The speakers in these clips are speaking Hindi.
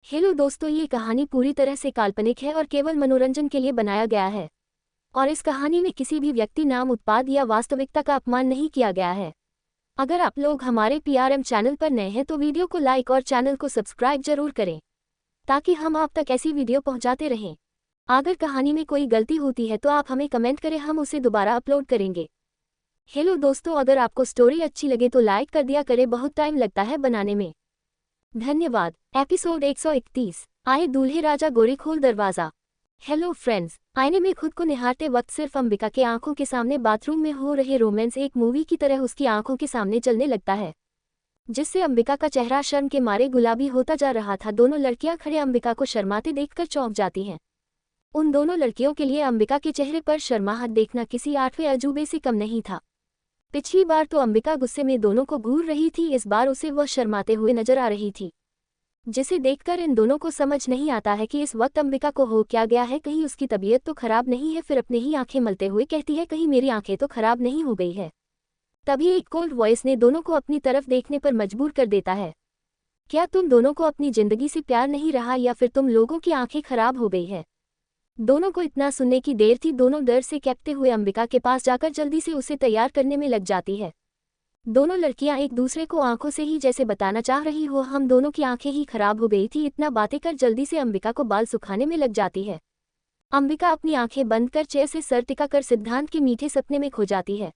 हेलो दोस्तों, ये कहानी पूरी तरह से काल्पनिक है और केवल मनोरंजन के लिए बनाया गया है। और इस कहानी में किसी भी व्यक्ति, नाम, उत्पाद या वास्तविकता का अपमान नहीं किया गया है। अगर आप लोग हमारे PRM चैनल पर नए हैं तो वीडियो को लाइक और चैनल को सब्सक्राइब जरूर करें, ताकि हम आप तक ऐसी वीडियो पहुंचाते रहें। अगर कहानी में कोई गलती होती है तो आप हमें कमेंट करें, हम उसे दोबारा अपलोड करेंगे। हेलो दोस्तों, अगर आपको स्टोरी अच्छी लगे तो लाइक कर दिया करें, बहुत टाइम लगता है बनाने में। धन्यवाद। एपिसोड 131। आए दूल्हे राजा गोरी खोल दरवाजा। हेलो फ्रेंड्स, आईने में खुद को निहारते वक्त सिर्फ अंबिका के आंखों के सामने बाथरूम में हो रहे रोमांस एक मूवी की तरह उसकी आंखों के सामने चलने लगता है, जिससे अंबिका का चेहरा शर्म के मारे गुलाबी होता जा रहा था। दोनों लड़कियां खड़े अंबिका को शर्माते देखकर चौंक जाती हैं। उन दोनों लड़कियों के लिए अंबिका के चेहरे पर शर्माहट देखना किसी 8वें अजूबे से कम नहीं था। पिछली बार तो अंबिका गुस्से में दोनों को घूर रही थी, इस बार उसे वह शर्माते हुए नजर आ रही थी, जिसे देखकर इन दोनों को समझ नहीं आता है कि इस वक्त अंबिका को हो क्या गया है। कहीं उसकी तबीयत तो खराब नहीं है। फिर अपनी ही आंखें मलते हुए कहती है, कहीं मेरी आंखें तो खराब नहीं हो गई है। तभी एक कोल्ड वॉइस ने दोनों को अपनी तरफ देखने पर मजबूर कर देता है। क्या तुम दोनों को अपनी जिंदगी से प्यार नहीं रहा, या फिर तुम लोगों की आंखें खराब हो गई है? दोनों को इतना सुनने की देर थी। दोनों डर से कांपते हुए अंबिका के पास जाकर जल्दी से उसे तैयार करने में लग जाती है। दोनों लड़कियां एक दूसरे को आंखों से ही जैसे बताना चाह रही हो, हम दोनों की आंखें ही खराब हो गई थी। इतना बातें कर जल्दी से अंबिका को बाल सुखाने में लग जाती है। अंबिका अपनी आंखें बंद कर चेयर से सर टिका कर सिद्धांत के मीठे सपने में खो जाती है।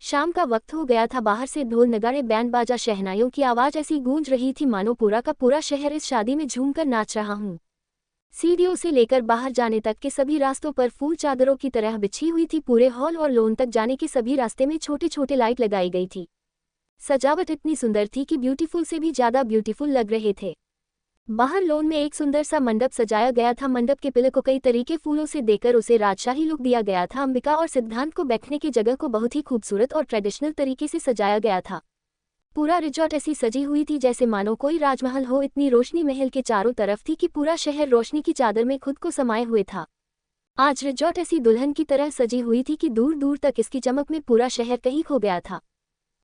शाम का वक्त हो गया था। बाहर से ढोल, नगाड़े, बैंड बाजा, शहनाइयों की आवाज ऐसी गूंज रही थी मानो पूरा का पूरा शहर इस शादी में झूमकर नाच रहा हूं। सीढ़ियों से लेकर बाहर जाने तक के सभी रास्तों पर फूल चादरों की तरह बिछी हुई थी। पूरे हॉल और लॉन तक जाने के सभी रास्ते में छोटे छोटे लाइट लगाई गई थी। सजावट इतनी सुंदर थी कि ब्यूटीफुल से भी ज्यादा ब्यूटीफुल लग रहे थे। बाहर लॉन में एक सुंदर सा मंडप सजाया गया था। मंडप के पिलर को कई तरीके फूलों से देकर उसे राजशाही लुक दिया गया था। अंबिका और सिद्धांत को बैठने की जगह को बहुत ही खूबसूरत और ट्रेडिशनल तरीके से सजाया गया था। पूरा रिजॉर्ट ऐसी सजी हुई थी जैसे मानो कोई राजमहल हो। इतनी रोशनी महल के चारों तरफ थी कि पूरा शहर रोशनी की चादर में खुद को समाये हुए था। आज रिजॉर्ट ऐसी दुल्हन की तरह सजी हुई थी कि दूर दूर तक इसकी चमक में पूरा शहर कहीं खो गया था।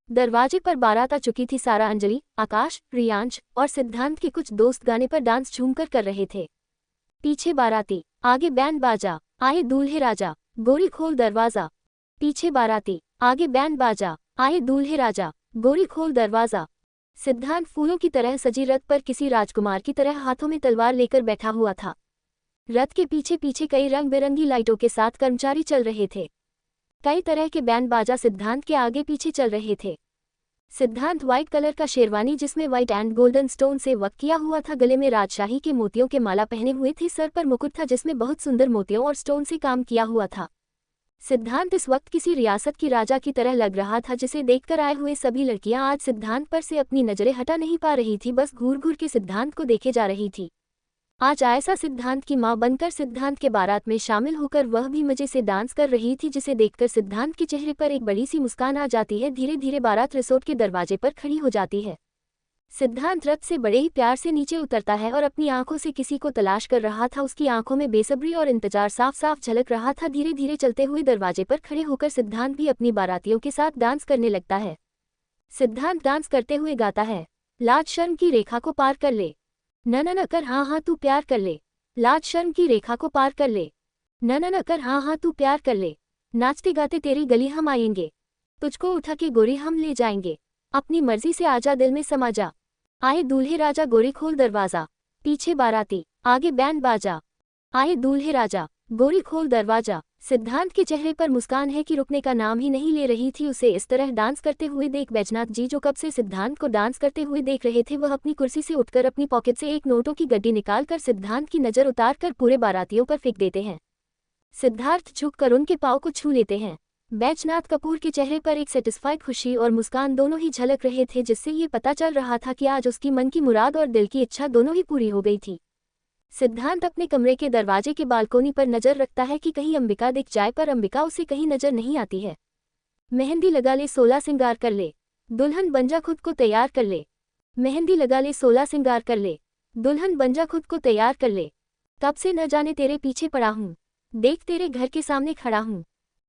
दरवाजे पर बारात आ चुकी थी। सारा, अंजलि, आकाश, रियांश और सिद्धांत के कुछ दोस्त गाने पर डांस झूमकर कर रहे थे। पीछे बाराती, आगे बैंड बाजा। आए दूल्हे राजा, गोरी खोल दरवाजा। पीछे बाराती, आगे बैंड बाजा। आए दूल्हे राजा, गोरी खोल दरवाजा। सिद्धांत फूलों की तरह सजी रथ पर किसी राजकुमार की तरह हाथों में तलवार लेकर बैठा हुआ था। रथ के पीछे पीछे कई रंग बिरंगी लाइटों के साथ कर्मचारी चल रहे थे। कई तरह के बैंड बाजा सिद्धांत के आगे पीछे चल रहे थे। सिद्धांत व्हाइट कलर का शेरवानी जिसमें व्हाइट एंड गोल्डन स्टोन से वर्क किया हुआ था, गले में राजशाही के मोतियों के माला पहने हुए थे, सर पर मुकुट था जिसमें बहुत सुंदर मोतियों और स्टोन से काम किया हुआ था। सिद्धांत इस वक्त किसी रियासत की राजा की तरह लग रहा था, जिसे देखकर आए हुए सभी लड़कियां आज सिद्धांत पर से अपनी नजरें हटा नहीं पा रही थी, बस घूर घूर के सिद्धांत को देखे जा रही थी। आज आयशा सिद्धांत की मां बनकर सिद्धांत के बारात में शामिल होकर वह भी मजे से डांस कर रही थी, जिसे देखकर सिद्धांत के चेहरे पर एक बड़ी सी मुस्कान आ जाती है। धीरे धीरे बारात रिसोर्ट के दरवाजे पर खड़ी हो जाती है। सिद्धांत रथ से बड़े ही प्यार से नीचे उतरता है और अपनी आंखों से किसी को तलाश कर रहा था। उसकी आंखों में बेसब्री और इंतजार साफ साफ झलक रहा था। धीरे धीरे चलते हुए दरवाजे पर खड़े होकर सिद्धांत भी अपनी बारातियों के साथ डांस करने लगता है। सिद्धांत डांस करते हुए गाता है, लाज शर्म की रेखा को पार कर ले, न न न कर हाँ हाँ तू प्यार कर ले। लाज शर्म की रेखा को पार कर ले, न न न कर हाँ हाँ तू प्यार कर ले। नाचते गाते तेरी गली हम आएंगे, तुझको उठा के गोरी हम ले जाएंगे। अपनी मर्जी से आजा, दिल में समा जा। आए दूल्हे राजा, गोरी खोल दरवाजा। पीछे बाराती, आगे बैंड बाजा। आए दूल्हे राजा, गोरी खोल दरवाजा। सिद्धांत के चेहरे पर मुस्कान है कि रुकने का नाम ही नहीं ले रही थी। उसे इस तरह डांस करते हुए देख बैजनाथ जी, जो कब से सिद्धांत को डांस करते हुए देख रहे थे, वह अपनी कुर्सी से उठकर अपनी पॉकेट से एक नोटों की गड्डी निकालकर सिद्धांत की नजर उतार कर पूरे बारातियों पर फेंक देते हैं। सिद्धार्थ झुककर उनके पाँव को छू लेते हैं। बैजनाथ कपूर के चेहरे पर एक सेटिस्फाइड खुशी और मुस्कान दोनों ही झलक रहे थे, जिससे ये पता चल रहा था कि आज उसकी मन की मुराद और दिल की इच्छा दोनों ही पूरी हो गई थी। सिद्धांत अपने कमरे के दरवाजे के बालकोनी पर नजर रखता है कि कहीं अंबिका दिख जाए, पर अंबिका उसे कहीं नजर नहीं आती है। मेहंदी लगा ले, 16 सिंगार कर ले, दुल्हन बन जा खुद को तैयार कर ले। मेहंदी लगा ले, 16 सिंगार कर ले, दुल्हन बन जा खुद को तैयार कर ले। कब से न जाने तेरे पीछे पड़ा हूँ, देख तेरे घर के सामने खड़ा हूँ।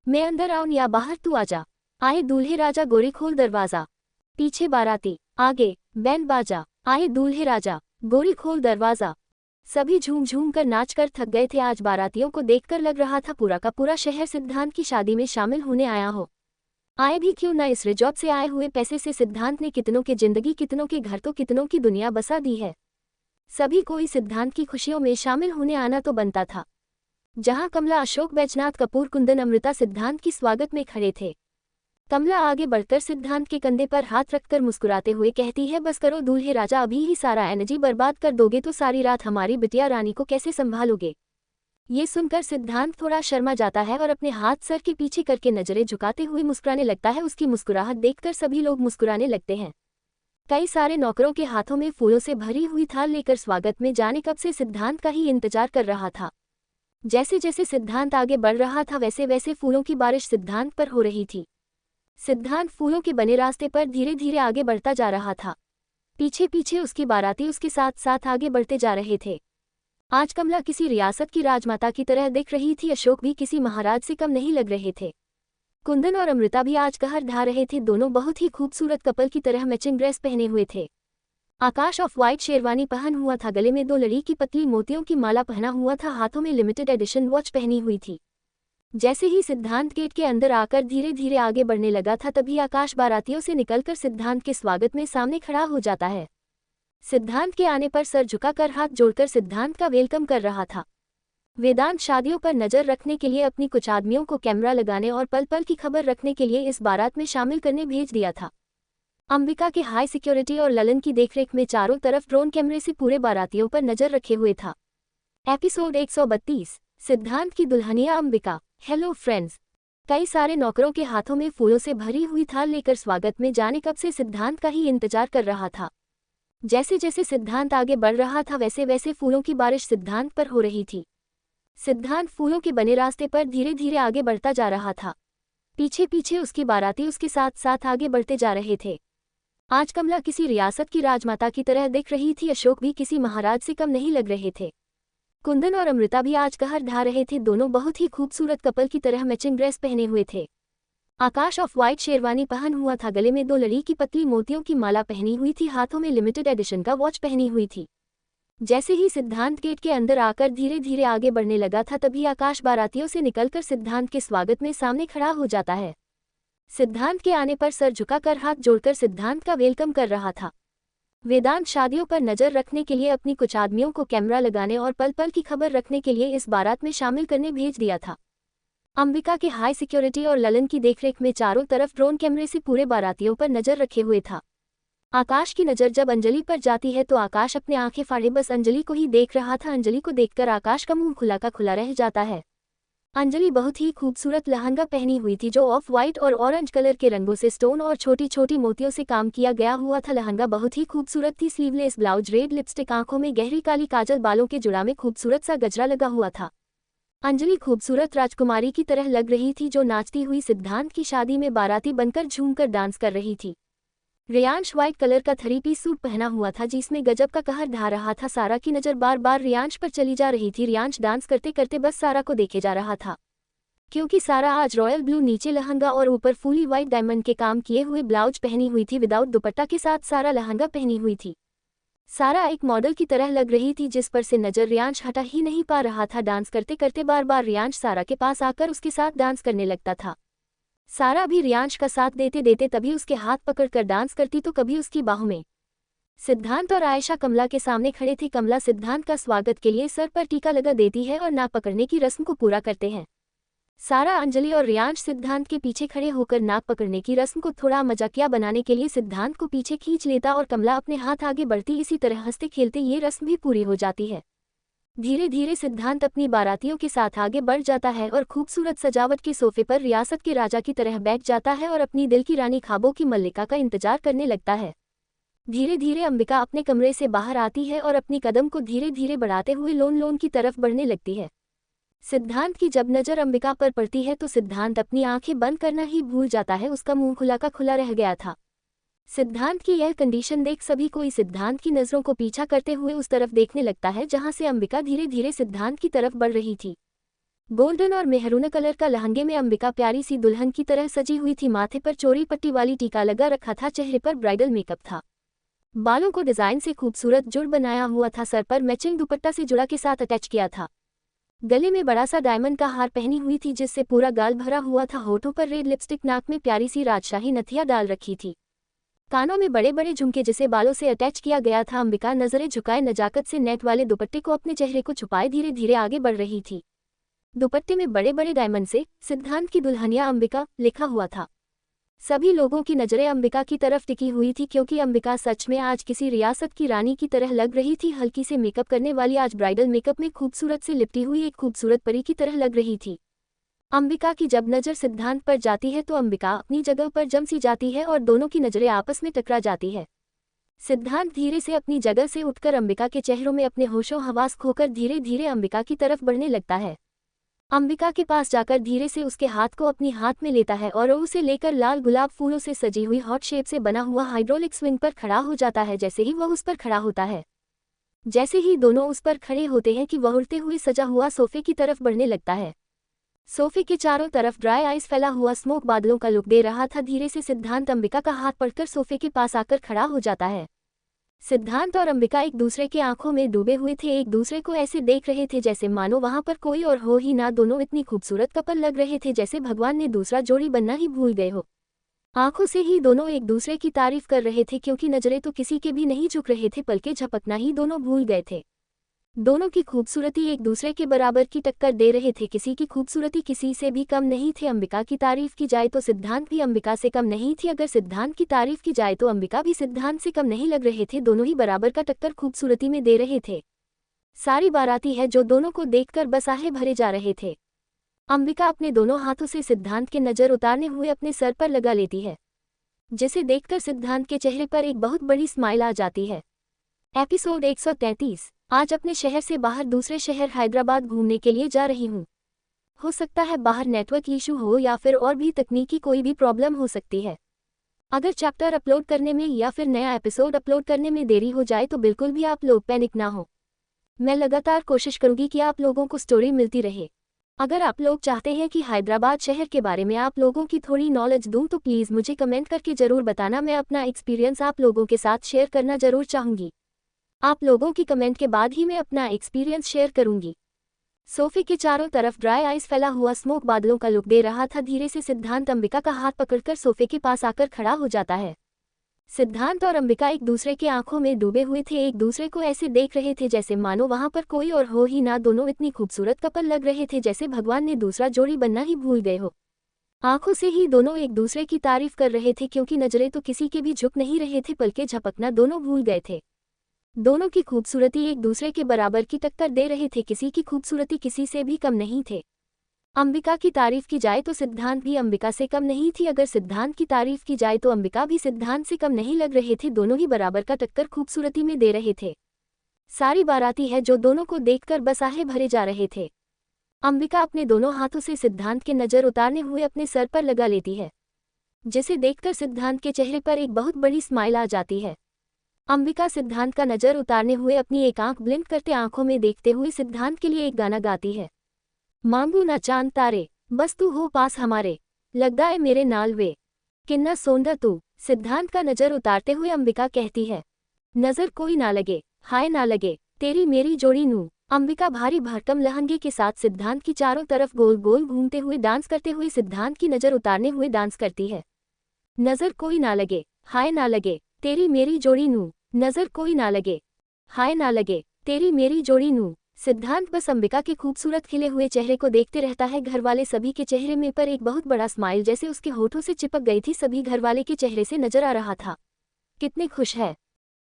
मैं अंदर आऊं या बाहर तू आजा। आए दूल्हे राजा, गोरी खोल दरवाजा। पीछे बाराती, आगे बैंड बाजा। आए दूल्हे राजा, गोरी खोल दरवाजा। सभी झूम झूम कर नाच कर थक गए थे। आज बारातियों को देखकर लग रहा था पूरा का पूरा शहर सिद्धांत की शादी में शामिल होने आया हो। आए भी क्यों न, इस रिजॉर्ट से आए हुए पैसे से सिद्धांत ने कितनों की जिंदगी, कितनों के घर तो कितनों की दुनिया बसा दी है। सभी को इस सिद्धांत की खुशियों में शामिल होने आना तो बनता था। जहां कमला, अशोक, बैजनाथ, कपूर, कुंदन, अमृता सिद्धांत की स्वागत में खड़े थे। कमला आगे बढ़कर सिद्धांत के कंधे पर हाथ रखकर मुस्कुराते हुए कहती है, बस करो दूल्हे राजा, अभी ही सारा एनर्जी बर्बाद कर दोगे तो सारी रात हमारी बिटिया रानी को कैसे संभालोगे। ये सुनकर सिद्धांत थोड़ा शर्मा जाता है और अपने हाथ सर के पीछे करके नजरें झुकाते हुए मुस्कुराने लगता है। उसकी मुस्कुराहट देखकर सभी लोग मुस्कुराने लगते हैं। कई सारे नौकरों के हाथों में फूलों से भरी हुई थाल लेकर स्वागत में जाने कब से सिद्धांत का ही इंतजार कर रहा था। जैसे जैसे सिद्धांत आगे बढ़ रहा था वैसे वैसे फूलों की बारिश सिद्धांत पर हो रही थी। सिद्धांत फूलों के बने रास्ते पर धीरे धीरे आगे बढ़ता जा रहा था। पीछे पीछे उसकी बाराती उसके साथ साथ आगे बढ़ते जा रहे थे। आज कमला किसी रियासत की राजमाता की तरह दिख रही थी। अशोक भी किसी महाराज से कम नहीं लग रहे थे। कुंदन और अमृता भी आज कहर ढा रहे थे। दोनों बहुत ही खूबसूरत कपल की तरह मैचिंग ड्रेस पहने हुए थे। आकाश ऑफ वाइट शेरवानी पहन हुआ था, गले में 2 लड़ी की पतली मोतियों की माला पहना हुआ था, हाथों में लिमिटेड एडिशन वॉच पहनी हुई थी। जैसे ही सिद्धांत गेट के अंदर आकर धीरे धीरे आगे बढ़ने लगा था तभी आकाश बारातियों से निकलकर सिद्धांत के स्वागत में सामने खड़ा हो जाता है। सिद्धांत के आने पर सर झुकाकर हाथ जोड़कर सिद्धांत का वेलकम कर रहा था। वेदांत शादियों पर नजर रखने के लिए अपनी कुछ आदमियों को कैमरा लगाने और पल पल की खबर रखने के लिए इस बारात में शामिल करने भेज दिया था। अंबिका के हाई सिक्योरिटी और ललन की देखरेख में चारों तरफ ड्रोन कैमरे से पूरे बारातियों पर नजर रखे हुए था। एपिसोड 132, सिद्धांत की दुल्हनिया अंबिका। Hello friends. कई सारे नौकरों के हाथों में फूलों से भरी हुई थाल लेकर स्वागत में जाने कब से सिद्धांत का ही इंतजार कर रहा था। जैसे जैसे सिद्धांत आगे बढ़ रहा था वैसे वैसे फूलों की बारिश सिद्धांत पर हो रही थी। सिद्धांत फूलों के बने रास्ते पर धीरे धीरे आगे बढ़ता जा रहा था। पीछे पीछे उसकी बाराती उसके साथ साथ आगे बढ़ते जा रहे थे। आज कमला किसी रियासत की राजमाता की तरह दिख रही थी। अशोक भी किसी महाराज से कम नहीं लग रहे थे। कुंदन और अमृता भी आज कहर ढा रहे थे। दोनों बहुत ही खूबसूरत कपल की तरह मैचिंग ड्रेस पहने हुए थे। आकाश ऑफ वाइट शेरवानी पहन हुआ था, गले में 2 लड़ी की पतली मोतियों की माला पहनी हुई थी, हाथों में लिमिटेड एडिशन का वॉच पहनी हुई थी। जैसे ही सिद्धांत गेट के अंदर आकर धीरे धीरे आगे बढ़ने लगा था तभी आकाश बारातियों से निकलकर सिद्धांत के स्वागत में सामने खड़ा हो जाता है। सिद्धांत के आने पर सर झुकाकर हाथ जोड़कर सिद्धांत का वेलकम कर रहा था। वेदांत शादियों पर नजर रखने के लिए अपनी कुछ आदमियों को कैमरा लगाने और पल पल की खबर रखने के लिए इस बारात में शामिल करने भेज दिया था। अंबिका के हाई सिक्योरिटी और ललन की देखरेख में चारों तरफ ड्रोन कैमरे से पूरे बारातियों पर नजर रखे हुए था। आकाश की नज़र जब अंजलि पर जाती है तो आकाश अपने आंखें फाड़े बस अंजलि को ही देख रहा था। अंजलि को देखकर आकाश का मुंह खुला का खुला रह जाता है। अंजलि बहुत ही खूबसूरत लहंगा पहनी हुई थी जो ऑफ वाइट और ऑरेंज कलर के रंगों से स्टोन और छोटी छोटी मोतियों से काम किया गया हुआ था। लहंगा बहुत ही खूबसूरत थी। स्लीवलेस ब्लाउज, रेड लिपस्टिक, आंखों में गहरी काली काजल, बालों के जुड़ा में खूबसूरत सा गजरा लगा हुआ था। अंजलि खूबसूरत राजकुमारी की तरह लग रही थी जो नाचती हुई सिद्धांत की शादी में बाराती बनकर झूमकर डांस कर रही थी। रियांश व्हाइट कलर का 3 पीस सूट पहना हुआ था जिसमें गजब का कहर ढा रहा था। सारा की नज़र बार बार रियांश पर चली जा रही थी। रियांश डांस करते करते बस सारा को देखे जा रहा था क्योंकि सारा आज रॉयल ब्लू नीचे लहंगा और ऊपर फुली व्हाइट डायमंड के काम किए हुए ब्लाउज पहनी हुई थी। विदाउट दुपट्टा के साथ सारा लहंगा पहनी हुई थी। सारा एक मॉडल की तरह लग रही थी जिस पर से नजर रियांश हटा ही नहीं पा रहा था। डांस करते करते बार बार रियांश सारा के पास आकर उसके साथ डांस करने लगता था। सारा भी रियांश का साथ देते देते तभी उसके हाथ पकड़कर डांस करती तो कभी उसकी बाहों में। सिद्धांत और आयशा कमला के सामने खड़े थे। कमला सिद्धांत का स्वागत के लिए सर पर टीका लगा देती है और नाक पकड़ने की रस्म को पूरा करते हैं। सारा, अंजलि और रियांश सिद्धांत के पीछे खड़े होकर नाक पकड़ने की रस्म को थोड़ा मजाकिया बनाने के लिए सिद्धांत को पीछे खींच लेता और कमला अपने हाथ आगे बढ़ती। इसी तरह हंसते खेलते ये रस्म भी पूरी हो जाती है। धीरे धीरे सिद्धांत अपनी बारातियों के साथ आगे बढ़ जाता है और खूबसूरत सजावट के सोफे पर रियासत के राजा की तरह बैठ जाता है और अपनी दिल की रानी ख्वाबों की मल्लिका का इंतजार करने लगता है। धीरे धीरे अंबिका अपने कमरे से बाहर आती है और अपनी कदम को धीरे धीरे बढ़ाते हुए लोन लोन की तरफ बढ़ने लगती है। सिद्धांत की जब नज़र अंबिका पर पड़ती है तो सिद्धांत अपनी आंखें बंद करना ही भूल जाता है। उसका मुंह खुला का खुला रह गया था। सिद्धांत की यह कंडीशन देख सभी कोई सिद्धांत की नज़रों को पीछा करते हुए उस तरफ देखने लगता है जहां से अंबिका धीरे धीरे सिद्धांत की तरफ बढ़ रही थी। गोल्डन और मेहरून कलर का लहंगे में अंबिका प्यारी सी दुल्हन की तरह सजी हुई थी। माथे पर चोरी पट्टी वाली टीका लगा रखा था। चेहरे पर ब्राइडल मेकअप था। बालों को डिजाइन से खूबसूरत जुड़ बनाया हुआ था, सर पर मैचिंग दुपट्टा से जुड़ा के साथ अटैच किया था। गले में बड़ा सा डायमंड का हार पहनी हुई थी जिससे पूरा गाल भरा हुआ था। होठों पर रेड लिपस्टिक, नाक में प्यारी सी राजशाही नथिया डाल रखी थी। कानों में बड़े बड़े झुमके जिसे बालों से अटैच किया गया था। अंबिका नजरें झुकाए नजाकत से नेट वाले दुपट्टे को अपने चेहरे को छुपाए धीरे धीरे आगे बढ़ रही थी। दुपट्टे में बड़े बड़े डायमंड से सिद्धांत की दुल्हनिया अंबिका लिखा हुआ था। सभी लोगों की नजरें अंबिका की तरफ टिकी हुई थी क्योंकि अंबिका सच में आज किसी रियासत की रानी की तरह लग रही थी। हल्की से मेकअप करने वाली आज ब्राइडल मेकअप में खूबसूरत से लिपटी हुई एक खूबसूरत परी की तरह लग रही थी। अंबिका की जब नज़र सिद्धांत पर जाती है तो अंबिका अपनी जगह पर जम सी जाती है और दोनों की नजरें आपस में टकरा जाती है। सिद्धांत धीरे से अपनी जगह से उठकर अंबिका के चेहरों में अपने होशो हवास खोकर धीरे धीरे अंबिका की तरफ बढ़ने लगता है। अंबिका के पास जाकर धीरे से उसके हाथ को अपनी हाथ में लेता है और उसे लेकर लाल गुलाब फूलों से सजी हुई हॉट शेप से बना हुआ हाइड्रोलिक स्विंग पर खड़ा हो जाता है। जैसे ही वह उस पर खड़ा होता है, जैसे ही दोनों उस पर खड़े होते हैं कि वह उड़ते हुए सजा हुआ सोफे की तरफ बढ़ने लगता है। सोफे के चारों तरफ ड्राई आइस फैला हुआ स्मोक बादलों का लुक दे रहा था। धीरे से सिद्धांत अंबिका का हाथ पकड़कर सोफे के पास आकर खड़ा हो जाता है। सिद्धांत और अंबिका एक दूसरे के आंखों में डूबे हुए थे, एक दूसरे को ऐसे देख रहे थे जैसे मानो वहां पर कोई और हो ही ना। दोनों इतनी खूबसूरत कपल लग रहे थे जैसे भगवान ने दूसरा जोड़ी बनना ही भूल गए हो। आंखों से ही दोनों एक दूसरे की तारीफ कर रहे थे क्योंकि नजरें तो किसी के भी नहीं झुक रहे थे, पलके झपकना ही दोनों भूल गए थे। दोनों की खूबसूरती एक दूसरे के बराबर की टक्कर दे रहे थे, किसी की खूबसूरती किसी से भी कम नहीं थी। अंबिका की तारीफ की जाए तो सिद्धांत भी अंबिका से कम नहीं थी, अगर सिद्धांत की तारीफ की जाए तो अंबिका भी सिद्धांत से कम नहीं लग रहे थे। दोनों ही बराबर का टक्कर खूबसूरती में दे रहे थे। सारी बाराती है जो दोनों को देखकर बस आहे भरे जा रहे थे। अंबिका अपने दोनों हाथों से सिद्धांत के नजर उतारने हुए अपने सर पर लगा लेती है, जिसे देखकर सिद्धांत के चेहरे पर एक बहुत बड़ी स्माइल आ जाती है। एपिसोड 133। आज अपने शहर से बाहर दूसरे शहर हैदराबाद घूमने के लिए जा रही हूँ। हो सकता है बाहर नेटवर्क इशू हो या फिर और भी तकनीकी कोई भी प्रॉब्लम हो सकती है। अगर चैप्टर अपलोड करने में या फिर नया एपिसोड अपलोड करने में देरी हो जाए तो बिल्कुल भी आप लोग पैनिक ना हो। मैं लगातार कोशिश करूंगी कि आप लोगों को स्टोरी मिलती रहे। अगर आप लोग चाहते हैं कि हैदराबाद शहर के बारे में आप लोगों की थोड़ी नॉलेज दूं तो प्लीज़ मुझे कमेंट करके ज़रूर बताना। मैं अपना एक्सपीरियंस आप लोगों के साथ शेयर करना ज़रूर चाहूँगी। आप लोगों की कमेंट के बाद ही मैं अपना एक्सपीरियंस शेयर करूंगी। सोफे के चारों तरफ ड्राई आइस फैला हुआ स्मोक बादलों का लुक दे रहा था। धीरे से सिद्धांत अंबिका का हाथ पकड़कर सोफे के पास आकर खड़ा हो जाता है। सिद्धांत और अंबिका एक दूसरे के आंखों में डूबे हुए थे, एक दूसरे को ऐसे देख रहे थे जैसे मानो वहां पर कोई और हो ही ना। दोनों इतनी खूबसूरत कपल लग रहे थे जैसे भगवान ने दूसरा जोड़ी बनना ही भूल गए हो। आंखों से ही दोनों एक दूसरे की तारीफ कर रहे थे क्योंकि नजरें तो किसी के भी झुक नहीं रहे थे, पलके झपकना दोनों भूल गए थे। दोनों की खूबसूरती एक दूसरे के बराबर की टक्कर दे रहे थे, किसी की खूबसूरती किसी से भी कम नहीं थे। अंबिका की तारीफ की जाए तो सिद्धांत भी अंबिका से कम नहीं थी, अगर सिद्धांत की तारीफ की जाए तो अंबिका भी सिद्धांत से कम नहीं लग रहे थे। दोनों ही बराबर का टक्कर खूबसूरती में दे रहे थे। सारी बाराती है जो दोनों को देखकर बस आहे भरे जा रहे थे। अंबिका अपने दोनों हाथों से सिद्धांत के नजर उतारने हुए अपने सर पर लगा लेती है, जिसे देखकर सिद्धांत के चेहरे पर एक बहुत बड़ी स्माइल आ जाती है। अंबिका सिद्धांत का नजर उतारने हुए अपनी एक आंख ब्लिंक करते आंखों में देखते हुए सिद्धांत के लिए एक गाना गाती है। मांगू ना चांद तारे, बस तू हो पास हमारे, लगदा है मेरे नाल वे, किन्ना सोंदा तू। सिद्धांत का नजर उतारते हुए अंबिका कहती है, नजर कोई ना लगे, हाय ना लगे, तेरी मेरी जोड़ी नू। अंबिका भारी भरकम लहंगे के साथ सिद्धांत की चारों तरफ गोल गोल घूमते हुए डांस करते हुए सिद्धांत की नजर उतारने हुए डांस करती है। नजर कोई ना लगे, हाय ना लगे, तेरी मेरी जोड़ी नू। नजर कोई ना लगे, हाय ना लगे, तेरी मेरी जोड़ी नू। सिद्धांत बस अंबिका के खूबसूरत खिले हुए चेहरे को देखते रहता है। घरवाले सभी के चेहरे में पर एक बहुत बड़ा स्माइल जैसे उसके होठों से चिपक गई थी, सभी घरवाले के चेहरे से नजर आ रहा था। कितने खुश है।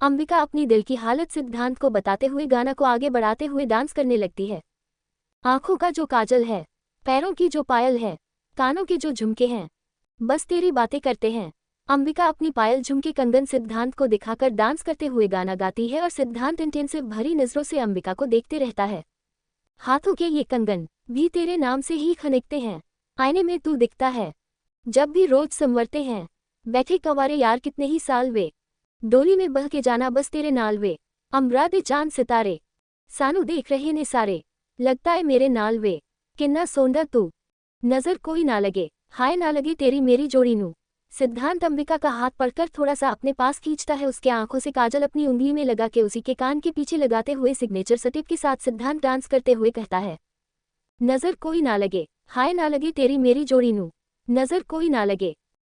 अंबिका अपनी दिल की हालत सिद्धांत को बताते हुए गाना को आगे बढ़ाते हुए डांस करने लगती है। आंखों का जो काजल है, पैरों की जो पायल है, कानों के जो झुमके हैं, बस तेरी बातें करते हैं। अंबिका अपनी पायल झुमके कंगन सिद्धांत को दिखाकर डांस करते हुए गाना गाती है और सिद्धांत इंटेंसिव भरी नजरों से अंबिका को देखते रहता है। हाथों के ये कंगन भी तेरे नाम से ही खनिकते हैं, आईने में तू दिखता है जब भी रोज संवरते हैं। बैठे कवारे यार कितने ही साल वे, डोली में बह के जाना बस तेरे नाल वे। अमरा दे चांद सितारे, सानू देख रहे ने सारे, लगता है मेरे नाल वे, किन्ना सोंदा तू। नजर कोई ना लगे, हाय ना लगे, तेरी मेरी जोड़ी नू। सिद्धांत अंबिका का हाथ पकड़कर थोड़ा सा अपने पास खींचता है। उसके आंखों से काजल अपनी उंगली में लगा के उसी के कान के पीछे लगाते हुए सिग्नेचर स्टेप के साथ सिद्धांत डांस करते हुए कहता है, नजर कोई ना लगे, हाय ना लगे तेरी मेरी जोड़ी नू, नजर कोई ना लगे,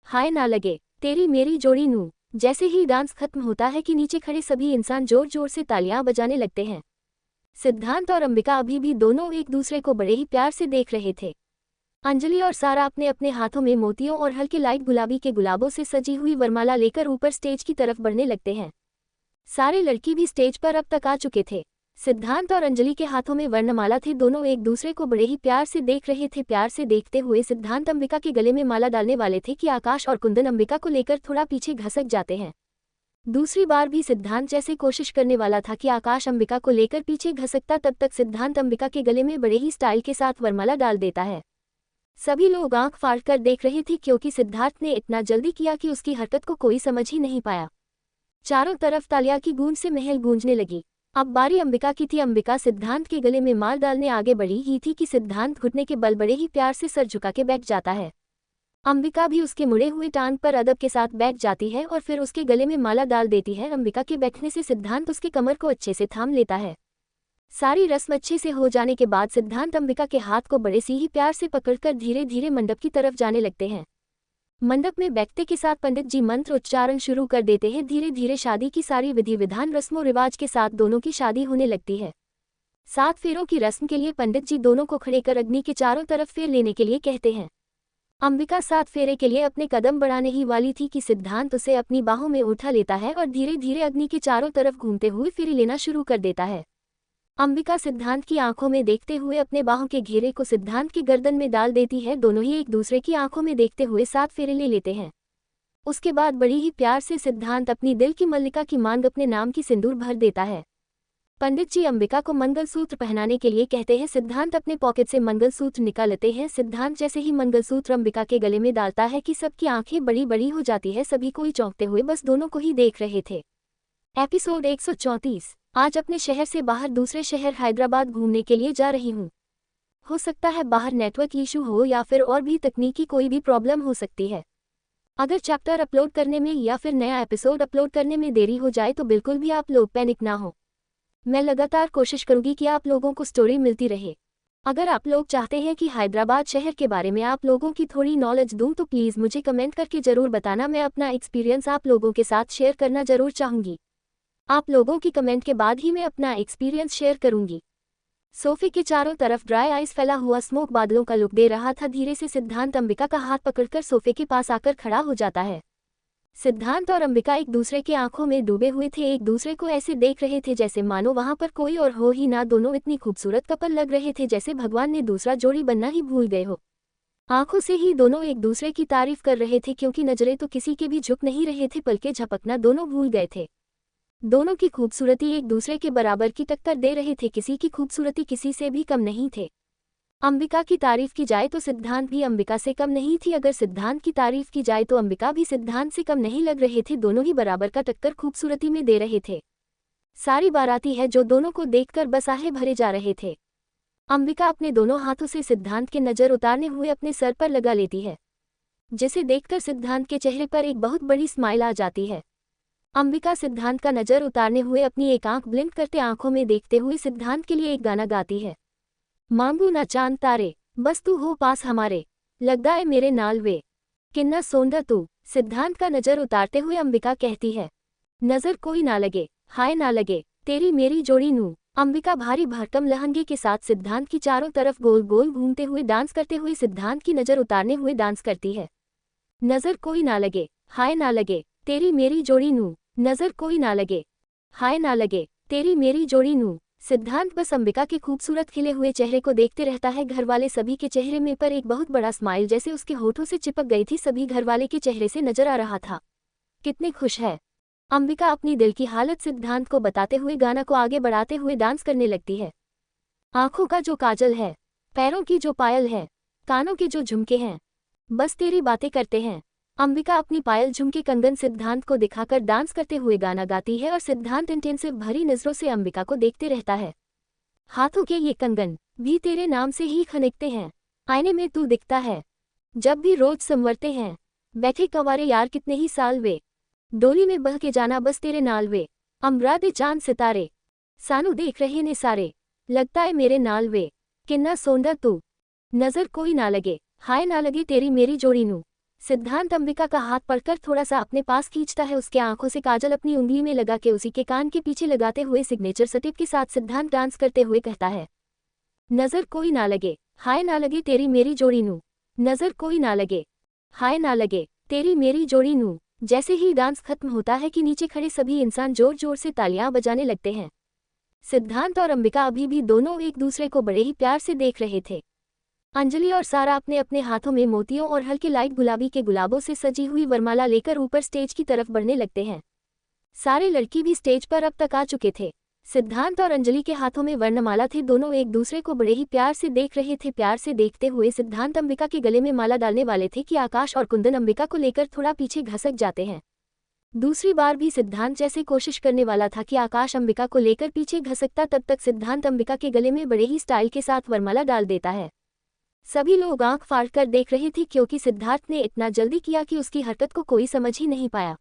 हाय ना लगे तेरी मेरी जोड़ी नू। जैसे ही डांस खत्म होता है कि नीचे खड़े सभी इंसान जोर जोर से तालियां बजाने लगते हैं। सिद्धांत और अंबिका अभी भी दोनों एक दूसरे को बड़े ही प्यार से देख रहे थे। अंजलि और सारा अपने अपने हाथों में मोतियों और हल्के लाइट गुलाबी के गुलाबों से सजी हुई वरमाला लेकर ऊपर स्टेज की तरफ बढ़ने लगते हैं। सारे लड़की भी स्टेज पर अब तक आ चुके थे। सिद्धांत और अंजलि के हाथों में वर्णमाला थे। दोनों एक दूसरे को बड़े ही प्यार से देख रहे थे। प्यार से देखते हुए सिद्धांत अंबिका के गले में माला डालने वाले थे कि आकाश और कुंदन अंबिका को लेकर थोड़ा पीछे घसक जाते हैं। दूसरी बार भी सिद्धांत जैसे कोशिश करने वाला था कि आकाश अंबिका को लेकर पीछे घसकता, तब तक सिद्धांत अंबिका के गले में बड़े ही स्टाइल के साथ वरमाला डाल देता है। सभी लोग आंख फाड़ कर देख रहे थे क्योंकि सिद्धार्थ ने इतना जल्दी किया कि उसकी हरकत को कोई समझ ही नहीं पाया। चारों तरफ तालियां की गूंज से महल गूंजने लगी। अब बारी अंबिका की थी। अंबिका सिद्धांत के गले में माल डालने आगे बढ़ी ही थी कि सिद्धांत घुटने के बल बड़े ही प्यार से सर झुका के बैठ जाता है। अंबिका भी उसके मुड़े हुए टांग पर अदब के साथ बैठ जाती है और फिर उसके गले में माला डाल देती है। अंबिका के बैठने से सिद्धांत उसके कमर को अच्छे से थाम लेता है। सारी रस्म अच्छे से हो जाने के बाद सिद्धांत अंबिका के हाथ को बड़े सी ही प्यार से पकड़कर धीरे धीरे मंडप की तरफ जाने लगते हैं। मंडप में बैठते के साथ पंडित जी मंत्र उच्चारण शुरू कर देते हैं। धीरे धीरे शादी की सारी विधि विधान रस्मों रिवाज के साथ दोनों की शादी होने लगती है। 7 फेरों की रस्म के लिए पंडित जी दोनों को खड़े कर अग्नि के चारों तरफ फेर लेने के लिए कहते हैं। अंबिका 7 फेरे के लिए अपने कदम बढ़ाने ही वाली थी कि सिद्धांत उसे अपनी बाहों में उठा लेता है और धीरे धीरे अग्नि के चारों तरफ घूमते हुए फेरी लेना शुरू कर देता है। अंबिका सिद्धांत की आंखों में देखते हुए अपने बाहों के घेरे को सिद्धांत की गर्दन में डाल देती है। दोनों ही एक दूसरे की आंखों में देखते हुए 7 फेरे ले लेते हैं। उसके बाद बड़ी ही प्यार से सिद्धांत अपनी दिल की मल्लिका की मांग अपने नाम की सिंदूर भर देता है। पंडित जी अंबिका को मंगलसूत्र पहनाने के लिए कहते हैं। सिद्धांत अपने पॉकेट से मंगलसूत्र निकालते हैं। सिद्धांत जैसे ही मंगलसूत्र अंबिका के गले में डालता है कि सबकी आंखें बड़ी बड़ी हो जाती है। सभी कोई चौंकते हुए बस दोनों को ही देख रहे थे। एपिसोड 134। आज अपने शहर से बाहर दूसरे शहर हैदराबाद घूमने के लिए जा रही हूँ। हो सकता है बाहर नेटवर्क इशू हो या फिर और भी तकनीकी कोई भी प्रॉब्लम हो सकती है। अगर चैप्टर अपलोड करने में या फिर नया एपिसोड अपलोड करने में देरी हो जाए तो बिल्कुल भी आप लोग पैनिक ना हो। मैं लगातार कोशिश करूंगी कि आप लोगों को स्टोरी मिलती रहे। अगर आप लोग चाहते हैं कि हैदराबाद शहर के बारे में आप लोगों की थोड़ी नॉलेज दूं तो प्लीज़ मुझे कमेंट करके ज़रूर बताना। मैं अपना एक्सपीरियंस आप लोगों के साथ शेयर करना ज़रूर चाहूँगी। आप लोगों की कमेंट के बाद ही मैं अपना एक्सपीरियंस शेयर करूंगी। सोफे के चारों तरफ ड्राई आइस फैला हुआ स्मोक बादलों का लुक दे रहा था। धीरे से सिद्धांत अंबिका का हाथ पकड़कर सोफे के पास आकर खड़ा हो जाता है। सिद्धांत और अंबिका एक दूसरे के आंखों में डूबे हुए थे। एक दूसरे को ऐसे देख रहे थे जैसे मानो वहां पर कोई और हो ही ना। दोनों इतनी खूबसूरत कपल लग रहे थे जैसे भगवान ने दूसरा जोड़ी बनना ही भूल गए हो। आंखों से ही दोनों एक दूसरे की तारीफ कर रहे थे क्योंकि नजरें तो किसी के भी झुक नहीं रहे थे, पलके झपकना दोनों भूल गए थे। दोनों की खूबसूरती एक दूसरे के बराबर की टक्कर दे रहे थे। किसी की खूबसूरती किसी से भी कम नहीं थे। अंबिका की तारीफ की जाए तो सिद्धांत भी अंबिका से कम नहीं थी। अगर सिद्धांत की तारीफ की जाए तो अंबिका भी सिद्धांत से कम नहीं लग रहे थे। दोनों ही बराबर का टक्कर खूबसूरती में दे रहे थे। सारी बाराती है जो दोनों को देखकर बस आहे भरे जा रहे थे। अंबिका अपने दोनों हाथों से सिद्धांत के नजर उतारने हुए अपने सर पर लगा लेती है, जिसे देखकर सिद्धांत के चेहरे पर एक बहुत बड़ी स्माइल आ जाती है। अंबिका सिद्धांत का नजर उतारने हुए अपनी एक आंख ब्लिंक करते आंखों में देखते हुए सिद्धांत के लिए एक गाना गाती है। मांगू ना चांद तारे, बस तू हो पास हमारे, लगदा है मेरे नाल वे, किन्ना सोंदा तू। सिद्धांत का नजर उतारते हुए अंबिका कहती है, नजर कोई ना लगे, हाय ना लगे तेरी मेरी जोड़ी नू। अंबिका भारी भरकम लहंगे के साथ सिद्धांत की चारों तरफ गोल गोल घूमते हुए डांस करते हुए सिद्धांत की नजर उतारने हुए डांस करती है। नजर कोई ना लगे, हाय ना लगे तेरी मेरी जोड़ी नू, नजर कोई ना लगे, हाय ना लगे तेरी मेरी जोड़ी नू। सिद्धांत बस अंबिका के खूबसूरत खिले हुए चेहरे को देखते रहता है। घरवाले सभी के चेहरे में पर एक बहुत बड़ा स्माइल जैसे उसके होठों से चिपक गई थी, सभी घरवाले के चेहरे से नजर आ रहा था। कितने खुश है। अंबिका अपनी दिल की हालत सिद्धांत को बताते हुए गाना को आगे बढ़ाते हुए डांस करने लगती है। आंखों का जो काजल है, पैरों की जो पायल है, कानों के जो झुमके हैं, बस तेरी बातें करते हैं। अंबिका अपनी पायल झुमके कंगन सिद्धांत को दिखाकर डांस करते हुए गाना गाती है और सिद्धांत इंटेंसिव भरी नजरों से अंबिका को देखते रहता है। हाथों के ये कंगन भी तेरे नाम से ही खनिकते हैं, आईने में तू दिखता है, जब भी रोज संवरते हैं, बैठे कंवारे यार कितने ही साल वे, डोली में बह के जाना बस तेरे नाल वे, अमरा दे चांद सितारे, सानू देख रहे ने सारे, लगता है मेरे नाल वे, किन्ना सोंदा तू, नजर कोई ना लगे, हाय ना लगे तेरी मेरी जोड़ी नू। सिद्धांत अंबिका का हाथ पकड़कर थोड़ा सा अपने पास खींचता है। उसके आंखों से काजल अपनी उंगली में लगा के उसी के कान के पीछे लगाते हुए सिग्नेचर स्टेप के साथ सिद्धांत डांस करते हुए कहता है, नजर कोई ना लगे, हाय ना लगे तेरी मेरी जोड़ी नू, नजर कोई ना लगे, हाय ना लगे तेरी मेरी जोड़ी नू। जैसे ही डांस खत्म होता है कि नीचे खड़े सभी इंसान जोर जोर से तालियां बजाने लगते हैं। सिद्धांत और अंबिका अभी भी दोनों एक दूसरे को बड़े ही प्यार से देख रहे थे। अंजलि और सारा अपने अपने हाथों में मोतियों और हल्के लाइट गुलाबी के गुलाबों से सजी हुई वरमाला लेकर ऊपर स्टेज की तरफ बढ़ने लगते हैं। सारे लड़की भी स्टेज पर अब तक आ चुके थे। सिद्धांत और अंजलि के हाथों में वर्णमाला थे। दोनों एक दूसरे को बड़े ही प्यार से देख रहे थे। प्यार से देखते हुए सिद्धांत अंबिका के गले में माला डालने वाले थे कि आकाश और कुंदन अंबिका को लेकर थोड़ा पीछे घसक जाते हैं। दूसरी बार भी सिद्धांत जैसे कोशिश करने वाला था कि आकाश अंबिका को लेकर पीछे घसकता, तब तक सिद्धांत अंबिका के गले में बड़े ही स्टाइल के साथ वरमाला डाल देता है। सभी लोग आंख फाड़ कर देख रहे थे क्योंकि सिद्धार्थ ने इतना जल्दी किया कि उसकी हरकत को कोई समझ ही नहीं पाया।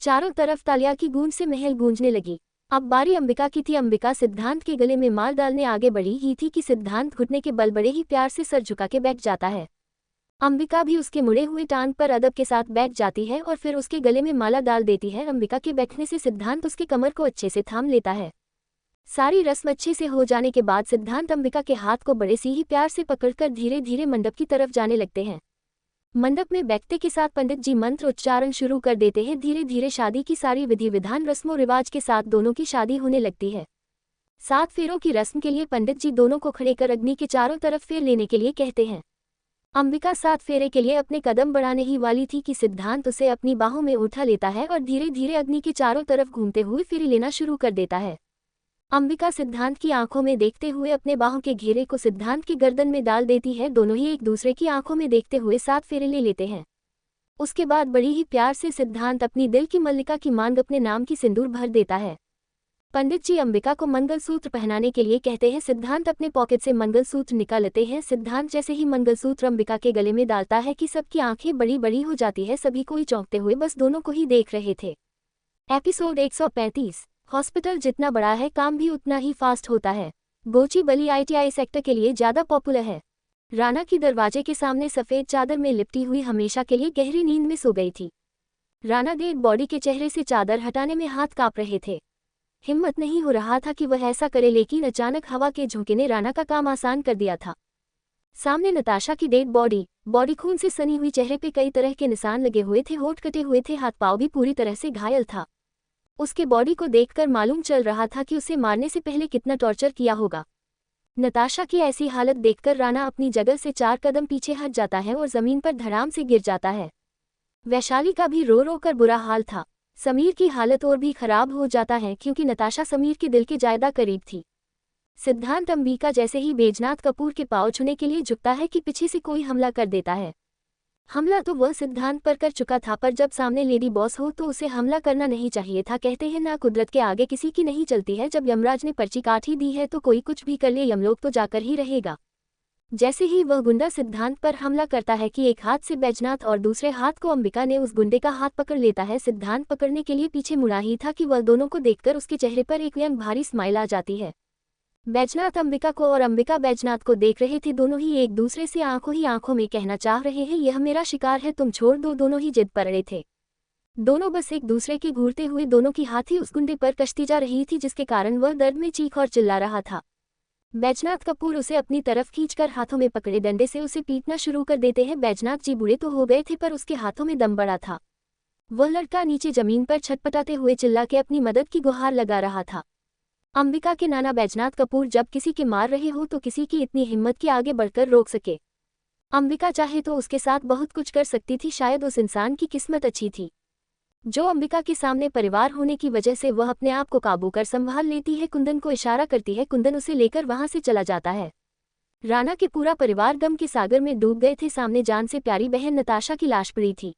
चारों तरफ तालियां की गूंज से महल गूंजने लगी। अब बारी अंबिका की थी। अंबिका सिद्धांत के गले में माल डालने आगे बढ़ी ही थी कि सिद्धांत घुटने के बल बड़े ही प्यार से सर झुका के बैठ जाता है। अंबिका भी उसके मुड़े हुए टांग पर अदब के साथ बैठ जाती है और फिर उसके गले में माला डाल देती है। अंबिका के बैठने से सिद्धांत उसके कमर को अच्छे से थाम लेता है। सारी रस्म अच्छे से हो जाने के बाद सिद्धांत अंबिका के हाथ को बड़े से ही प्यार से पकड़कर धीरे धीरे मंडप की तरफ जाने लगते हैं। मंडप में बैठते के साथ पंडित जी मंत्र उच्चारण शुरू कर देते हैं। धीरे धीरे शादी की सारी विधि विधान रस्मों रिवाज के साथ दोनों की शादी होने लगती है। 7 फेरों की रस्म के लिए पंडित जी दोनों को खड़े कर अग्नि के चारों तरफ फेर लेने के लिए कहते हैं। अंबिका 7 फेरे के लिए अपने कदम बढ़ाने ही वाली थी कि सिद्धांत उसे अपनी बाहों में उठा लेता है और धीरे धीरे अग्नि के चारों तरफ घूमते हुए फेरी लेना शुरू कर देता है। अंबिका सिद्धांत की आंखों में देखते हुए अपने बाहों के घेरे को सिद्धांत की गर्दन में डाल देती है। दोनों ही एक दूसरे की आंखों में देखते हुए 7 फेरे ले लेते हैं। उसके बाद बड़ी ही प्यार से सिद्धांत अपनी दिल की मल्लिका की मांग अपने नाम की सिंदूर भर देता है। पंडित जी अंबिका को मंगलसूत्र पहनाने के लिए कहते हैं। सिद्धांत अपने पॉकेट से मंगलसूत्र निकालते हैं। सिद्धांत जैसे ही मंगलसूत्र अंबिका के गले में डालता है कि सबकी आंखें बड़ी बड़ी हो जाती है। सभी कोई चौंकते हुए बस दोनों को ही देख रहे थे। एपिसोड 135। हॉस्पिटल जितना बड़ा है काम भी उतना ही फास्ट होता है। बोचीबली ITI सेक्टर के लिए ज्यादा पॉपुलर है। राना की दरवाजे के सामने सफेद चादर में लिपटी हुई हमेशा के लिए गहरी नींद में सो गई थी। राना डेड बॉडी के चेहरे से चादर हटाने में हाथ कांप रहे थे। हिम्मत नहीं हो रहा था कि वह ऐसा करे, लेकिन अचानक हवा के झोंके ने राना का काम आसान कर दिया था। सामने नताशा की डेड बॉडी खून से सनी हुई, चेहरे पे कई तरह के निशान लगे हुए थे, होंठ कटे हुए थे, हाथ पांव भी पूरी तरह से घायल था। उसके बॉडी को देखकर मालूम चल रहा था कि उसे मारने से पहले कितना टॉर्चर किया होगा। नताशा की ऐसी हालत देखकर राना अपनी जगह से 4 कदम पीछे हट जाता है और जमीन पर धड़ाम से गिर जाता है। वैशाली का भी रो रो कर बुरा हाल था। समीर की हालत और भी खराब हो जाता है क्योंकि नताशा समीर के दिल के ज्यादा करीब थी। सिद्धांत अंबिका जैसे ही बैजनाथ कपूर के पांव छूने के लिए झुकता है कि पीछे से कोई हमला कर देता है। हमला तो वह सिद्धांत पर कर चुका था, पर जब सामने लेडी बॉस हो तो उसे हमला करना नहीं चाहिए था। कहते हैं ना, कुदरत के आगे किसी की नहीं चलती है। जब यमराज ने पर्ची काट ही दी है तो कोई कुछ भी कर ले, यमलोक तो जाकर ही रहेगा। जैसे ही वह गुंडा सिद्धांत पर हमला करता है कि एक हाथ से बैजनाथ और दूसरे हाथ को अंबिका ने उस गुंडे का हाथ पकड़ लेता है। सिद्धांत पकड़ने के लिए पीछे मुड़ा ही था कि वह दोनों को देखकर उसके चेहरे पर एक व्यंग भारी स्माइल आ जाती है। बैजनाथ अंबिका को और अंबिका बैजनाथ को देख रहे थे। दोनों ही एक दूसरे से आंखों ही आंखों में कहना चाह रहे हैं, यह मेरा शिकार है, तुम छोड़ दो। दोनों ही जिद पर अड़े थे। दोनों बस एक दूसरे के घूरते हुए दोनों की हाथी उस गुंडे पर कश्ती जा रही थी, जिसके कारण वह दर्द में चीख और चिल्ला रहा था। बैजनाथ कपूर उसे अपनी तरफ खींचकर हाथों में पकड़े डंडे से उसे पीटना शुरू कर देते हैं। बैजनाथ जी बूढ़े तो हो गए थे, पर उसके हाथों में दम बड़ा था। वह लड़का नीचे जमीन पर छटपटाते हुए चिल्ला के अपनी मदद की गुहार लगा रहा था। अंबिका के नाना बैजनाथ कपूर जब किसी के मार रहे हो तो किसी की इतनी हिम्मत कि आगे बढ़कर रोक सके। अंबिका चाहे तो उसके साथ बहुत कुछ कर सकती थी। शायद उस इंसान की किस्मत अच्छी थी जो अंबिका के सामने परिवार होने की वजह से वह अपने आप को काबू कर संभाल लेती है। कुंदन को इशारा करती है, कुंदन उसे लेकर वहां से चला जाता है। राना के पूरा परिवार गम के सागर में डूब गए थे। सामने जान से प्यारी बहन नताशा की लाश पड़ी थी।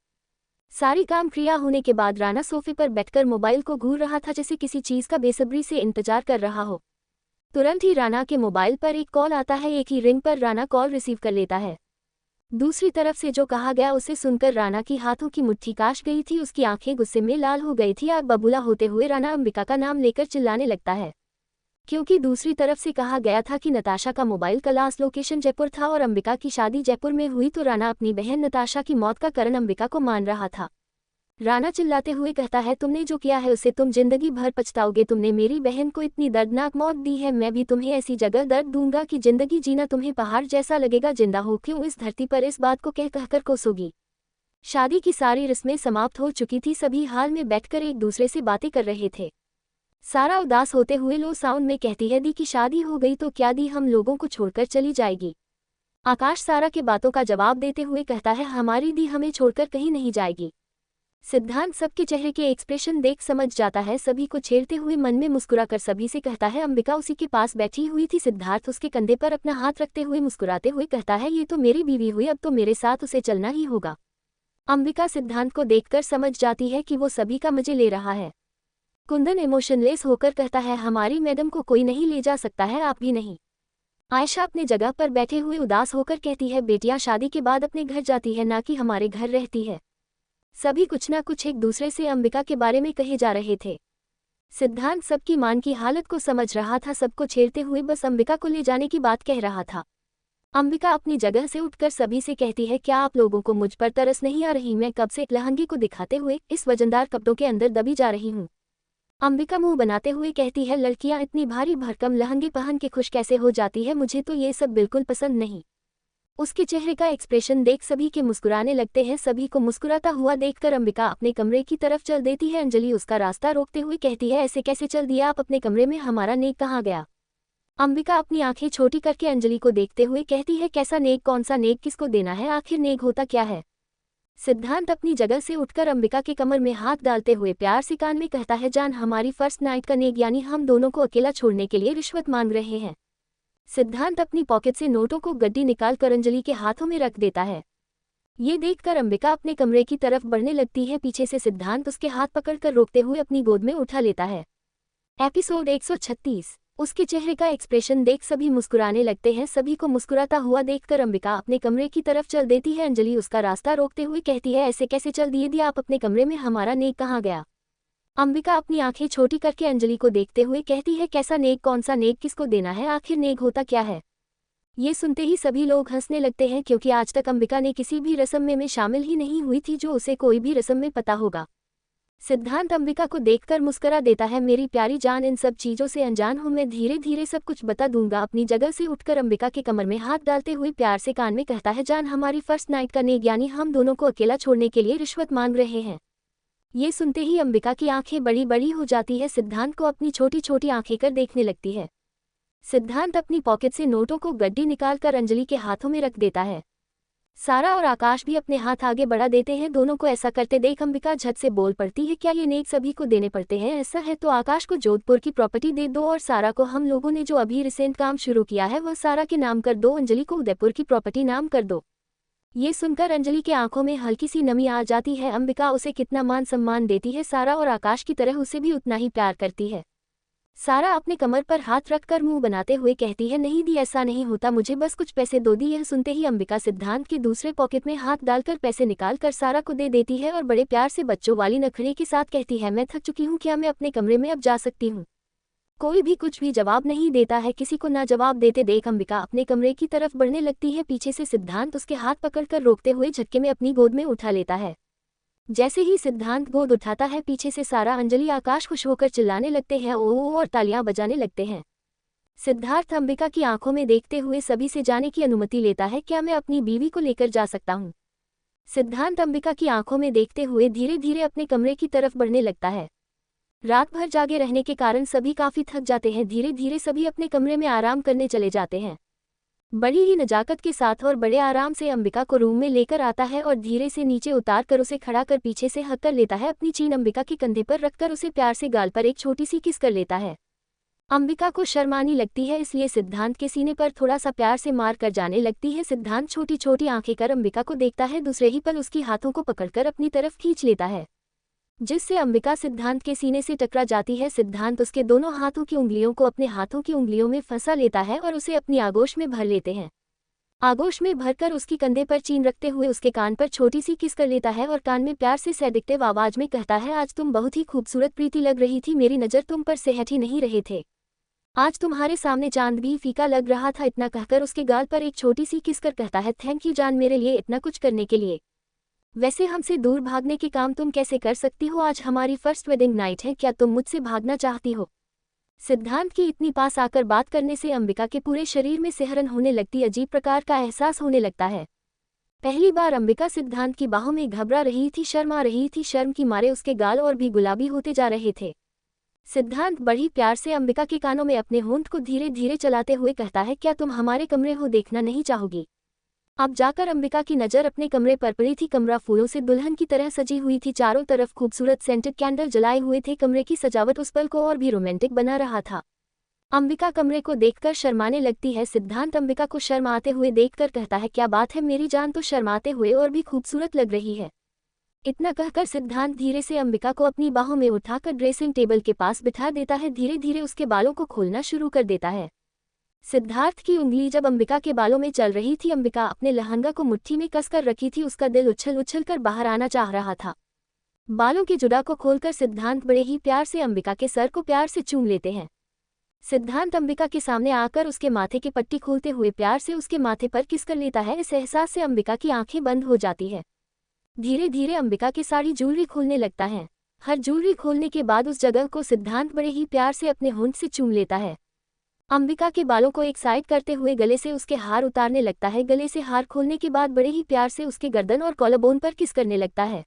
सारी काम क्रिया होने के बाद राना सोफे पर बैठकर मोबाइल को घूर रहा था, जैसे किसी चीज का बेसब्री से इंतजार कर रहा हो। तुरंत ही राना के मोबाइल पर एक कॉल आता है। एक ही रिंग पर राना कॉल रिसीव कर लेता है। दूसरी तरफ से जो कहा गया उसे सुनकर राणा की हाथों की मुट्ठी काश गई थी, उसकी आंखें गुस्से में लाल हो गई थी। आग बबूला होते हुए राणा अंबिका का नाम लेकर चिल्लाने लगता है, क्योंकि दूसरी तरफ से कहा गया था कि नताशा का मोबाइल क्लास लोकेशन जयपुर था और अंबिका की शादी जयपुर में हुई, तो राणा अपनी बहन नताशा की मौत का कारण अंबिका को मान रहा था। राणा चिल्लाते हुए कहता है, तुमने जो किया है उसे तुम जिंदगी भर पछताओगे। तुमने मेरी बहन को इतनी दर्दनाक मौत दी है, मैं भी तुम्हें ऐसी जगह दर्द दूंगा कि जिंदगी जीना तुम्हें पहाड़ जैसा लगेगा। जिंदा हो क्यों इस धरती पर, इस बात को कह कहकर कोसोगी। शादी की सारी रस्में समाप्त हो चुकी थी, सभी हाल में बैठकर एक दूसरे से बातें कर रहे थे। सारा उदास होते हुए लो साउंड में कहती है, दी की शादी हो गई तो क्या दी हम लोगों को छोड़कर चली जाएगी। आकाश सारा के बातों का जवाब देते हुए कहता है, हमारी दी हमें छोड़कर कहीं नहीं जाएगी। सिद्धांत सबके चेहरे के एक्सप्रेशन देख समझ जाता है, सभी को छेड़ते हुए मन में मुस्कुराकर सभी से कहता है, अंबिका उसी के पास बैठी हुई थी। सिद्धार्थ उसके कंधे पर अपना हाथ रखते हुए मुस्कुराते हुए कहता है, ये तो मेरी बीवी हुई, अब तो मेरे साथ उसे चलना ही होगा। अंबिका सिद्धांत को देखकर समझ जाती है कि वो सभी का मजे ले रहा है। कुंदन इमोशनलेस होकर कहता है, हमारी मैडम को कोई नहीं ले जा सकता है, आप भी नहीं। आयशा अपने जगह पर बैठे हुए उदास होकर कहती है, बेटियां शादी के बाद अपने घर जाती है, ना कि हमारे घर रहती है। सभी कुछ ना कुछ एक दूसरे से अंबिका के बारे में कहे जा रहे थे। सिद्धांत सबकी मान की हालत को समझ रहा था, सबको छेड़ते हुए बस अंबिका को ले जाने की बात कह रहा था। अंबिका अपनी जगह से उठकर सभी से कहती है, क्या आप लोगों को मुझ पर तरस नहीं आ रही। मैं कब से लहंगे को दिखाते हुए इस वजनदार कपड़ों के अंदर दबी जा रही हूँ। अंबिका मुंह बनाते हुए कहती है, लड़कियां इतनी भारी भरकम लहंगे पहन के खुश कैसे हो जाती है, मुझे तो ये सब बिल्कुल पसंद नहीं। उसके चेहरे का एक्सप्रेशन देख सभी के मुस्कुराने लगते हैं। सभी को मुस्कुराता हुआ देखकर अंबिका अपने कमरे की तरफ चल देती है। अंजलि उसका रास्ता रोकते हुए कहती है, ऐसे कैसे चल दिया आप अपने कमरे में, हमारा नेक कहाँ गया। अंबिका अपनी आंखें छोटी करके अंजलि को देखते हुए कहती है, कैसा नेक, कौन सा नेक, किसको देना है, आखिर नेक होता क्या है। सिद्धांत अपनी जगह से उठकर अंबिका के कमर में हाथ डालते हुए प्यार से कान में कहता है, जान हमारी फर्स्ट नाइट का नेक, यानी हम दोनों को अकेला छोड़ने के लिए रिश्वत मांग रहे हैं। सिद्धांत अपनी पॉकेट से नोटों को गड्डी निकाल कर अंजलि के हाथों में रख देता है। ये देखकर अंबिका अपने कमरे की तरफ बढ़ने लगती है। पीछे से सिद्धांत उसके हाथ पकड़कर रोकते हुए अपनी गोद में उठा लेता है। एपिसोड 136। उसके चेहरे का एक्सप्रेशन देख सभी मुस्कुराने लगते हैं। सभी को मुस्कुराता हुआ देखकर अंबिका अपने कमरे की तरफ चल देती है। अंजलि उसका रास्ता रोकते हुए कहती है, ऐसे कैसे चल दिए आप अपने कमरे में, हमारा नेक कहाँ गया। अंबिका अपनी आंखें छोटी करके अंजलि को देखते हुए कहती है, कैसा नेक, कौन सा नेक, किसको देना है, आखिर नेक होता क्या है। ये सुनते ही सभी लोग हंसने लगते हैं, क्योंकि आज तक अंबिका ने किसी भी रस्म में शामिल ही नहीं हुई थी जो उसे कोई भी रस्म में पता होगा। सिद्धांत अंबिका को देखकर मुस्कुरा देता है, मेरी प्यारी जान, इन सब चीजों से अनजान हूं मैं, धीरे धीरे सब कुछ बता दूंगा। अपनी जगह से उठकर अंबिका के कमर में हाथ डालते हुए प्यार से कान में कहता है, जान हमारी फर्स्ट नाइट का नेक, यानी हम दोनों को अकेला छोड़ने के लिए रिश्वत मांग रहे हैं। ये सुनते ही अंबिका की आंखें बड़ी बड़ी हो जाती है। सिद्धांत को अपनी छोटी छोटी आंखें कर देखने लगती है। सिद्धांत अपनी पॉकेट से नोटों को गड्डी निकालकर अंजलि के हाथों में रख देता है। सारा और आकाश भी अपने हाथ आगे बढ़ा देते हैं। दोनों को ऐसा करते देख अंबिका झट से बोल पड़ती है, क्या ये नेक सभी को देने पड़ते हैं। ऐसा है तो आकाश को जोधपुर की प्रॉपर्टी दे दो और सारा को हम लोगों ने जो अभी रिसेंट काम शुरू किया है वह सारा के नाम कर दो। अंजलि को उदयपुर की प्रॉपर्टी नाम कर दो। ये सुनकर अंजलि के आंखों में हल्की सी नमी आ जाती है। अंबिका उसे कितना मान सम्मान देती है, सारा और आकाश की तरह उसे भी उतना ही प्यार करती है। सारा अपने कमर पर हाथ रखकर मुंह बनाते हुए कहती है, नहीं दी, ऐसा नहीं होता, मुझे बस कुछ पैसे दो दी। यह सुनते ही अंबिका सिद्धांत के दूसरे पॉकेट में हाथ डालकर पैसे निकाल कर सारा को दे देती है और बड़े प्यार से बच्चों वाली नखरे के साथ कहती है, मैं थक चुकी हूँ, क्या मैं अपने कमरे में अब जा सकती हूँ। कोई भी कुछ भी जवाब नहीं देता है। किसी को ना जवाब देते देख अंबिका अपने कमरे की तरफ बढ़ने लगती है। पीछे से सिद्धांत उसके हाथ पकड़कर रोकते हुए झटके में अपनी गोद में उठा लेता है। जैसे ही सिद्धांत गोद उठाता है, पीछे से सारा, अंजलि, आकाश खुश होकर चिल्लाने लगते हैं ओ और तालियां बजाने लगते हैं। सिद्धार्थ अंबिका की आंखों में देखते हुए सभी से जाने की अनुमति लेता है, क्या मैं अपनी बीवी को लेकर जा सकता हूँ। सिद्धांत अंबिका की आंखों में देखते हुए धीरे धीरे अपने कमरे की तरफ बढ़ने लगता है। रात भर जागे रहने के कारण सभी काफी थक जाते हैं। धीरे धीरे सभी अपने कमरे में आराम करने चले जाते हैं। बड़ी ही नजाकत के साथ और बड़े आराम से अंबिका को रूम में लेकर आता है और धीरे से नीचे उतार कर उसे खड़ा कर पीछे से हक कर लेता है। अपनी चीन अंबिका के कंधे पर रखकर उसे प्यार से गाल पर एक छोटी सी किस कर लेता है। अंबिका को शर्म आने लगती है, इसलिए सिद्धांत के सीने पर थोड़ा सा प्यार से मार कर जाने लगती है। सिद्धांत छोटी छोटी आंखें कर अंबिका को देखता है, दूसरे ही पल उसकी हाथों को पकड़कर अपनी तरफ खींच लेता है, जिससे अंबिका सिद्धांत के सीने से टकरा जाती है। सिद्धांत उसके दोनों हाथों की उंगलियों को अपने हाथों की उंगलियों में फंसा लेता है और उसे अपनी आगोश में भर लेते हैं। आगोश में भरकर उसकी कंधे पर चीन रखते हुए उसके कान पर छोटी सी किस कर लेता है और कान में प्यार से सेडिक्टिव आवाज में कहता है, आज तुम बहुत ही खूबसूरत प्रीति लग रही थी, मेरी नज़र तुम पर से हट ही नहीं रहे थे। आज तुम्हारे सामने चांद भी फीका लग रहा था। इतना कहकर उसके गाल पर एक छोटी सी किस कर कहता है, थैंक यू जान, मेरे लिए इतना कुछ करने के लिए। वैसे हमसे दूर भागने के काम तुम कैसे कर सकती हो? आज हमारी फर्स्ट वेडिंग नाइट है, क्या तुम मुझसे भागना चाहती हो? सिद्धांत की इतनी पास आकर बात करने से अंबिका के पूरे शरीर में सिहरन होने लगती, अजीब प्रकार का एहसास होने लगता है। पहली बार अंबिका सिद्धांत की बाहों में घबरा रही थी, शर्मा रही थी, शर्म की मारे उसके गाल और भी गुलाबी होते जा रहे थे। सिद्धांत बड़ी प्यार से अंबिका के कानों में अपने होंठ को धीरे धीरे चलाते हुए कहता है, क्या तुम हमारे कमरे हो देखना नहीं चाहोगी? अब जाकर अंबिका की नज़र अपने कमरे पर पड़ी थी। कमरा फूलों से दुल्हन की तरह सजी हुई थी, चारों तरफ खूबसूरत सेंटेड कैंडल जलाए हुए थे। कमरे की सजावट उस पल को और भी रोमांटिक बना रहा था। अंबिका कमरे को देखकर शर्माने लगती है। सिद्धांत अंबिका को शर्माते हुए देखकर कहता है, क्या बात है मेरी जान, तो शर्माते हुए और भी खूबसूरत लग रही है। इतना कहकर सिद्धांत धीरे से अंबिका को अपनी बाहों में उठाकर ड्रेसिंग टेबल के पास बिठा देता है, धीरे धीरे उसके बालों को खोलना शुरू कर देता है। सिद्धार्थ की उंगली जब अंबिका के बालों में चल रही थी, अंबिका अपने लहंगा को मुट्ठी में कसकर रखी थी, उसका दिल उछल उछल कर बाहर आना चाह रहा था। बालों की जुड़ा को खोलकर सिद्धांत बड़े ही प्यार से अंबिका के सर को प्यार से चूम लेते हैं। सिद्धांत अंबिका के सामने आकर उसके माथे की पट्टी खोलते हुए प्यार से उसके माथे पर किस कर लेता है। इस एहसास से अंबिका की आंखें बंद हो जाती है। धीरे धीरे अंबिका की सारी ज्वेलरी खोलने लगता है। हर ज्वेलरी खोलने के बाद उस जगह को सिद्धांत बड़े ही प्यार से अपने होंठ से चूम लेता है। अंबिका के बालों को एक साइड करते हुए गले से उसके हार उतारने लगता है। गले से हार खोलने के बाद बड़े ही प्यार से उसके गर्दन और कॉलरबोन पर किस करने लगता है।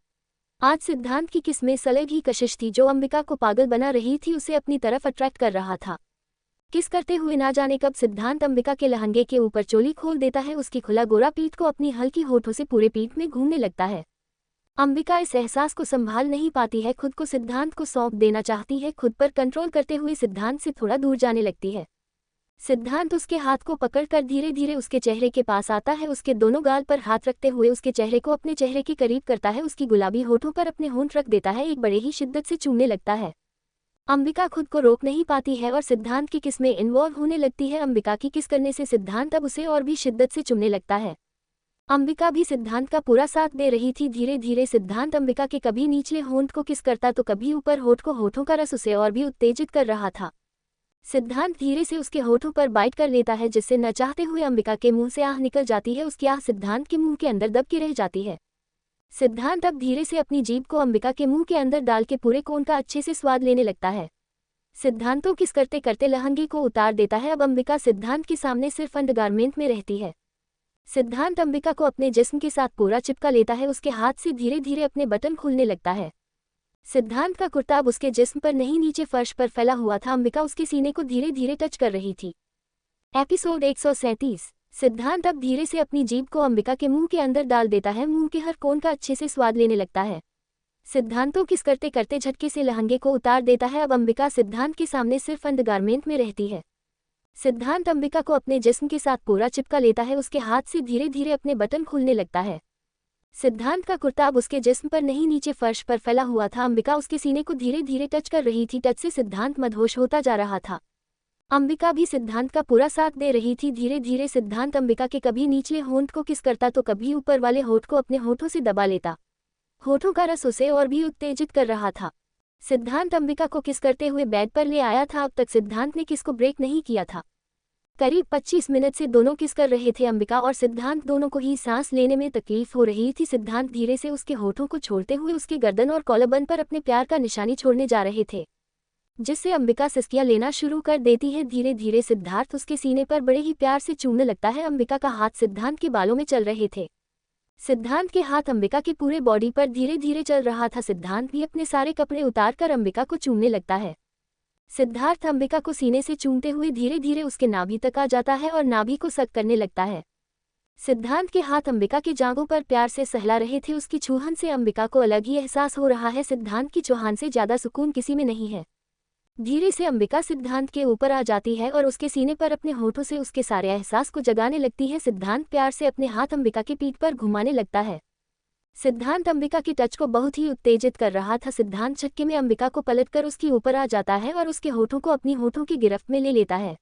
आज सिद्धांत की किस में सलग ही कशिश थी, जो अंबिका को पागल बना रही थी, उसे अपनी तरफ अट्रैक्ट कर रहा था। किस करते हुए ना जाने कब सिद्धांत अंबिका के लहंगे के ऊपर चोली खोल देता है। उसकी खुला गोरा पीठ को अपनी हल्की होठों से पूरे पीठ में घूमने लगता है। अंबिका इस एहसास को संभाल नहीं पाती है, खुद को सिद्धांत को सौंप देना चाहती है। खुद पर कंट्रोल करते हुए सिद्धांत से थोड़ा दूर जाने लगती है। सिद्धांत उसके हाथ को पकड़कर धीरे धीरे उसके चेहरे के पास आता है। उसके दोनों गाल पर हाथ रखते हुए उसके चेहरे को अपने चेहरे के करीब करता है। उसकी गुलाबी होठों पर अपने होंठ रख देता है, एक बड़े ही शिद्दत से चूमने लगता है। अंबिका खुद को रोक नहीं पाती है और सिद्धांत की किस में इन्वॉल्व होने लगती है। अंबिका की किस करने से सिद्धांत अब उसे और भी शिद्दत से चूमने लगता है। अंबिका भी सिद्धांत का पूरा साथ दे रही थी। धीरे धीरे सिद्धांत अंबिका के कभी निचले होंठ को किस करता तो कभी ऊपर होठ को, होठों का रस उसे और भी उत्तेजित कर रहा था। सिद्धांत धीरे से उसके होठों पर बाइट कर लेता है, जिससे न चाहते हुए अंबिका के मुंह से आह निकल जाती है। उसकी आह सिद्धांत के मुंह के अंदर दब के रह जाती है। सिद्धांत अब धीरे से अपनी जीभ को अंबिका के मुंह के अंदर डाल के पूरे कोन का अच्छे से स्वाद लेने लगता है। सिद्धांत किस करते करते लहंगे को उतार देता है। अब अंबिका सिद्धांत के सामने सिर्फ अंडरगारमेंट में रहती है। सिद्धांत अंबिका को अपने जिस्म के साथ पूरा चिपका लेता है। उसके हाथ से धीरे धीरे अपने बटन खोलने लगता है। सिद्धांत का कुर्ता अब उसके जिस्म पर नहीं, नीचे फर्श पर फैला हुआ था। अंबिका उसके सीने को धीरे धीरे टच कर रही थी। एपिसोड 137। सिद्धांत अब धीरे से अपनी जीभ को अंबिका के मुंह के अंदर डाल देता है, मुंह के हर कोन का अच्छे से स्वाद लेने लगता है। सिद्धांत किस करते करते झटके से लहंगे को उतार देता है। अब अंबिका सिद्धांत के सामने सिर्फ अंडरगारमेंट में रहती है। सिद्धांत अंबिका को अपने जिस्म के साथ पूरा चिपका लेता है। उसके हाथ से धीरे धीरे अपने बटन खोलने लगता है। सिद्धांत का कुर्ता अब उसके जिस्म पर नहीं, नीचे फर्श पर फैला हुआ था। अंबिका उसके सीने को धीरे धीरे टच कर रही थी। टच से सिद्धांत मदहोश होता जा रहा था। अंबिका भी सिद्धांत का पूरा साथ दे रही थी। धीरे धीरे सिद्धांत अंबिका के कभी निचले होंठ को किस करता तो कभी ऊपर वाले होंठ को अपने होठों से दबा लेता। होठों का रस उसे और भी उत्तेजित कर रहा था। सिद्धांत अंबिका को किस करते हुए बेड पर ले आया था। अब तक सिद्धांत ने किस को ब्रेक नहीं किया था। करीब 25 मिनट से दोनों किस कर रहे थे। अंबिका और सिद्धांत दोनों को ही सांस लेने में तकलीफ हो रही थी। सिद्धांत धीरे से उसके होठों को छोड़ते हुए उसके गर्दन और कॉलरबन पर अपने प्यार का निशानी छोड़ने जा रहे थे, जिससे अंबिका सिसकियां लेना शुरू कर देती है। धीरे धीरे सिद्धार्थ उसके सीने पर बड़े ही प्यार से चूमने लगता है। अंबिका का हाथ सिद्धांत के बालों में चल रहे थे। सिद्धांत के हाथ अंबिका के पूरे बॉडी पर धीरे धीरे चल रहा था। सिद्धांत भी अपने सारे कपड़े उतार कर अंबिका को चूमने लगता है। सिद्धार्थ अंबिका को सीने से चूमते हुए धीरे धीरे उसके नाभि तक आ जाता है और नाभि को सक करने लगता है। सिद्धांत के हाथ अंबिका की जांघों पर प्यार से सहला रहे थे। उसकी छूहन से अंबिका को अलग ही एहसास हो रहा है। सिद्धांत की चौहान से ज्यादा सुकून किसी में नहीं है। धीरे से अंबिका सिद्धांत के ऊपर आ जाती है और उसके सीने पर अपने होठों से उसके सारे एहसास को जगाने लगती है। सिद्धांत प्यार से अपने हाथ अंबिका की पीठ पर घुमाने लगता है। सिद्धांत अंबिका की टच को बहुत ही उत्तेजित कर रहा था। सिद्धांत झटके में अंबिका को पलटकर उसके ऊपर आ जाता है और उसके होठों को अपनी होठों की गिरफ्त में ले लेता है।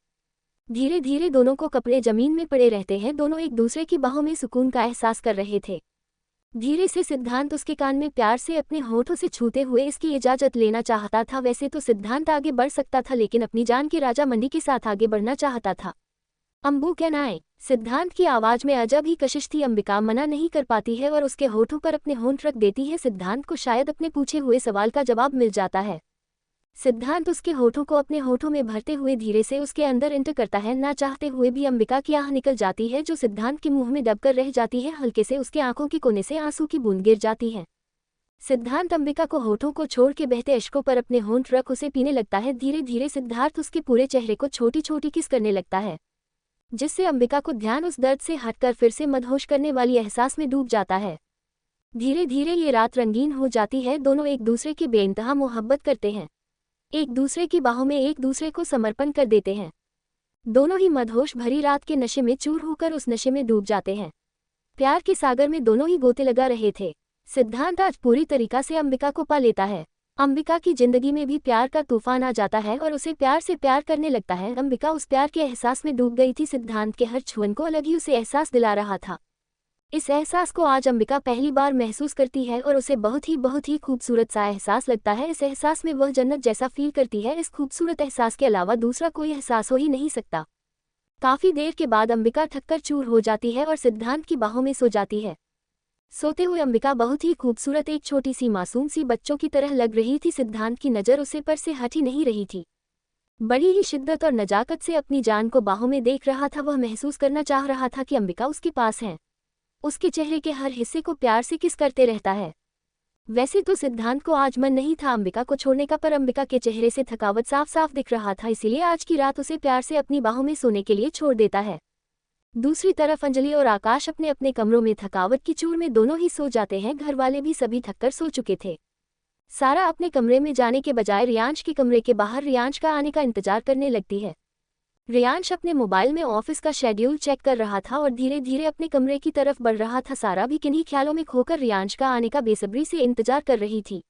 धीरे धीरे दोनों को कपड़े जमीन में पड़े रहते हैं। दोनों एक दूसरे की बाहों में सुकून का एहसास कर रहे थे। धीरे से सिद्धांत उसके कान में प्यार से अपने होठों से छूते हुए इसकी इजाजत लेना चाहता था। वैसे तो सिद्धांत आगे बढ़ सकता था, लेकिन अपनी जान के राजा मंडी के साथ आगे बढ़ना चाहता था। अम्बू कैन आई, सिद्धांत की आवाज में अजब ही कशिश थी। अंबिका मना नहीं कर पाती है और उसके होठों पर अपने होंठ रख देती है। सिद्धांत को शायद अपने पूछे हुए सवाल का जवाब मिल जाता है। सिद्धांत उसके होठों को अपने होठों में भरते हुए धीरे से उसके अंदर एंटर करता है। ना चाहते हुए भी अंबिका की आह निकल जाती है, जो सिद्धांत के मुंह में दबकर रह जाती है। हल्के से उसके आंखों की कोने से आंसू की बूंद गिर जाती है। सिद्धांत अंबिका को होठों को छोड़ के बहते अश्कों पर अपने होंठ रख उसे पीने लगता है। धीरे धीरे सिद्धार्थ उसके पूरे चेहरे को छोटी छोटी किस करने लगता है, जिससे अंबिका को ध्यान उस दर्द से हटकर फिर से मदहोश करने वाली एहसास में डूब जाता है। धीरे धीरे ये रात रंगीन हो जाती है। दोनों एक दूसरे की बेइंतहा मोहब्बत करते हैं, एक दूसरे की बाहों में एक दूसरे को समर्पण कर देते हैं। दोनों ही मदहोश भरी रात के नशे में चूर होकर उस नशे में डूब जाते हैं। प्यार के सागर में दोनों ही गोते लगा रहे थे। सिद्धांत आज पूरी तरीका से अंबिका को पा लेता है। अंबिका की जिंदगी में भी प्यार का तूफान आ जाता है और उसे प्यार से प्यार करने लगता है। अंबिका उस प्यार के एहसास में डूब गई थी। सिद्धांत के हर छुअन को अलग ही उसे एहसास दिला रहा था। इस एहसास को आज अंबिका पहली बार महसूस करती है और उसे बहुत ही खूबसूरत सा एहसास लगता है। इस एहसास में वह जन्नत जैसा फील करती है। इस खूबसूरत एहसास के अलावा दूसरा कोई एहसास हो ही नहीं सकता। काफी देर के बाद अंबिका थककर चूर हो जाती है और सिद्धांत की बाहों में सो जाती है। सोते हुए अंबिका बहुत ही खूबसूरत, एक छोटी सी मासूम सी बच्चों की तरह लग रही थी। सिद्धांत की नज़र उसे पर से हट ही नहीं रही थी। बड़ी ही शिद्दत और नजाकत से अपनी जान को बाहों में देख रहा था। वह महसूस करना चाह रहा था कि अंबिका उसके पास है, उसके चेहरे के हर हिस्से को प्यार से किस करते रहता है। वैसे तो सिद्धांत को आज मन नहीं था अंबिका को छोड़ने का, पर अंबिका के चेहरे से थकावट साफ साफ दिख रहा था। इसीलिए आज की रात उसे प्यार से अपनी बाहों में सोने के लिए छोड़ देता है। दूसरी तरफ अंजलि और आकाश अपने अपने कमरों में थकावट की चूर में दोनों ही सो जाते हैं। घर वाले भी सभी थककर सो चुके थे। सारा अपने कमरे में जाने के बजाय रियांश के कमरे के बाहर रियांश का आने का इंतजार करने लगती है। रियांश अपने मोबाइल में ऑफिस का शेड्यूल चेक कर रहा था और धीरे धीरे अपने कमरे की तरफ बढ़ रहा था। सारा भी किन्हीं ख्यालों में खोकर रियांश का आने का बेसब्री से इंतजार कर रही थी।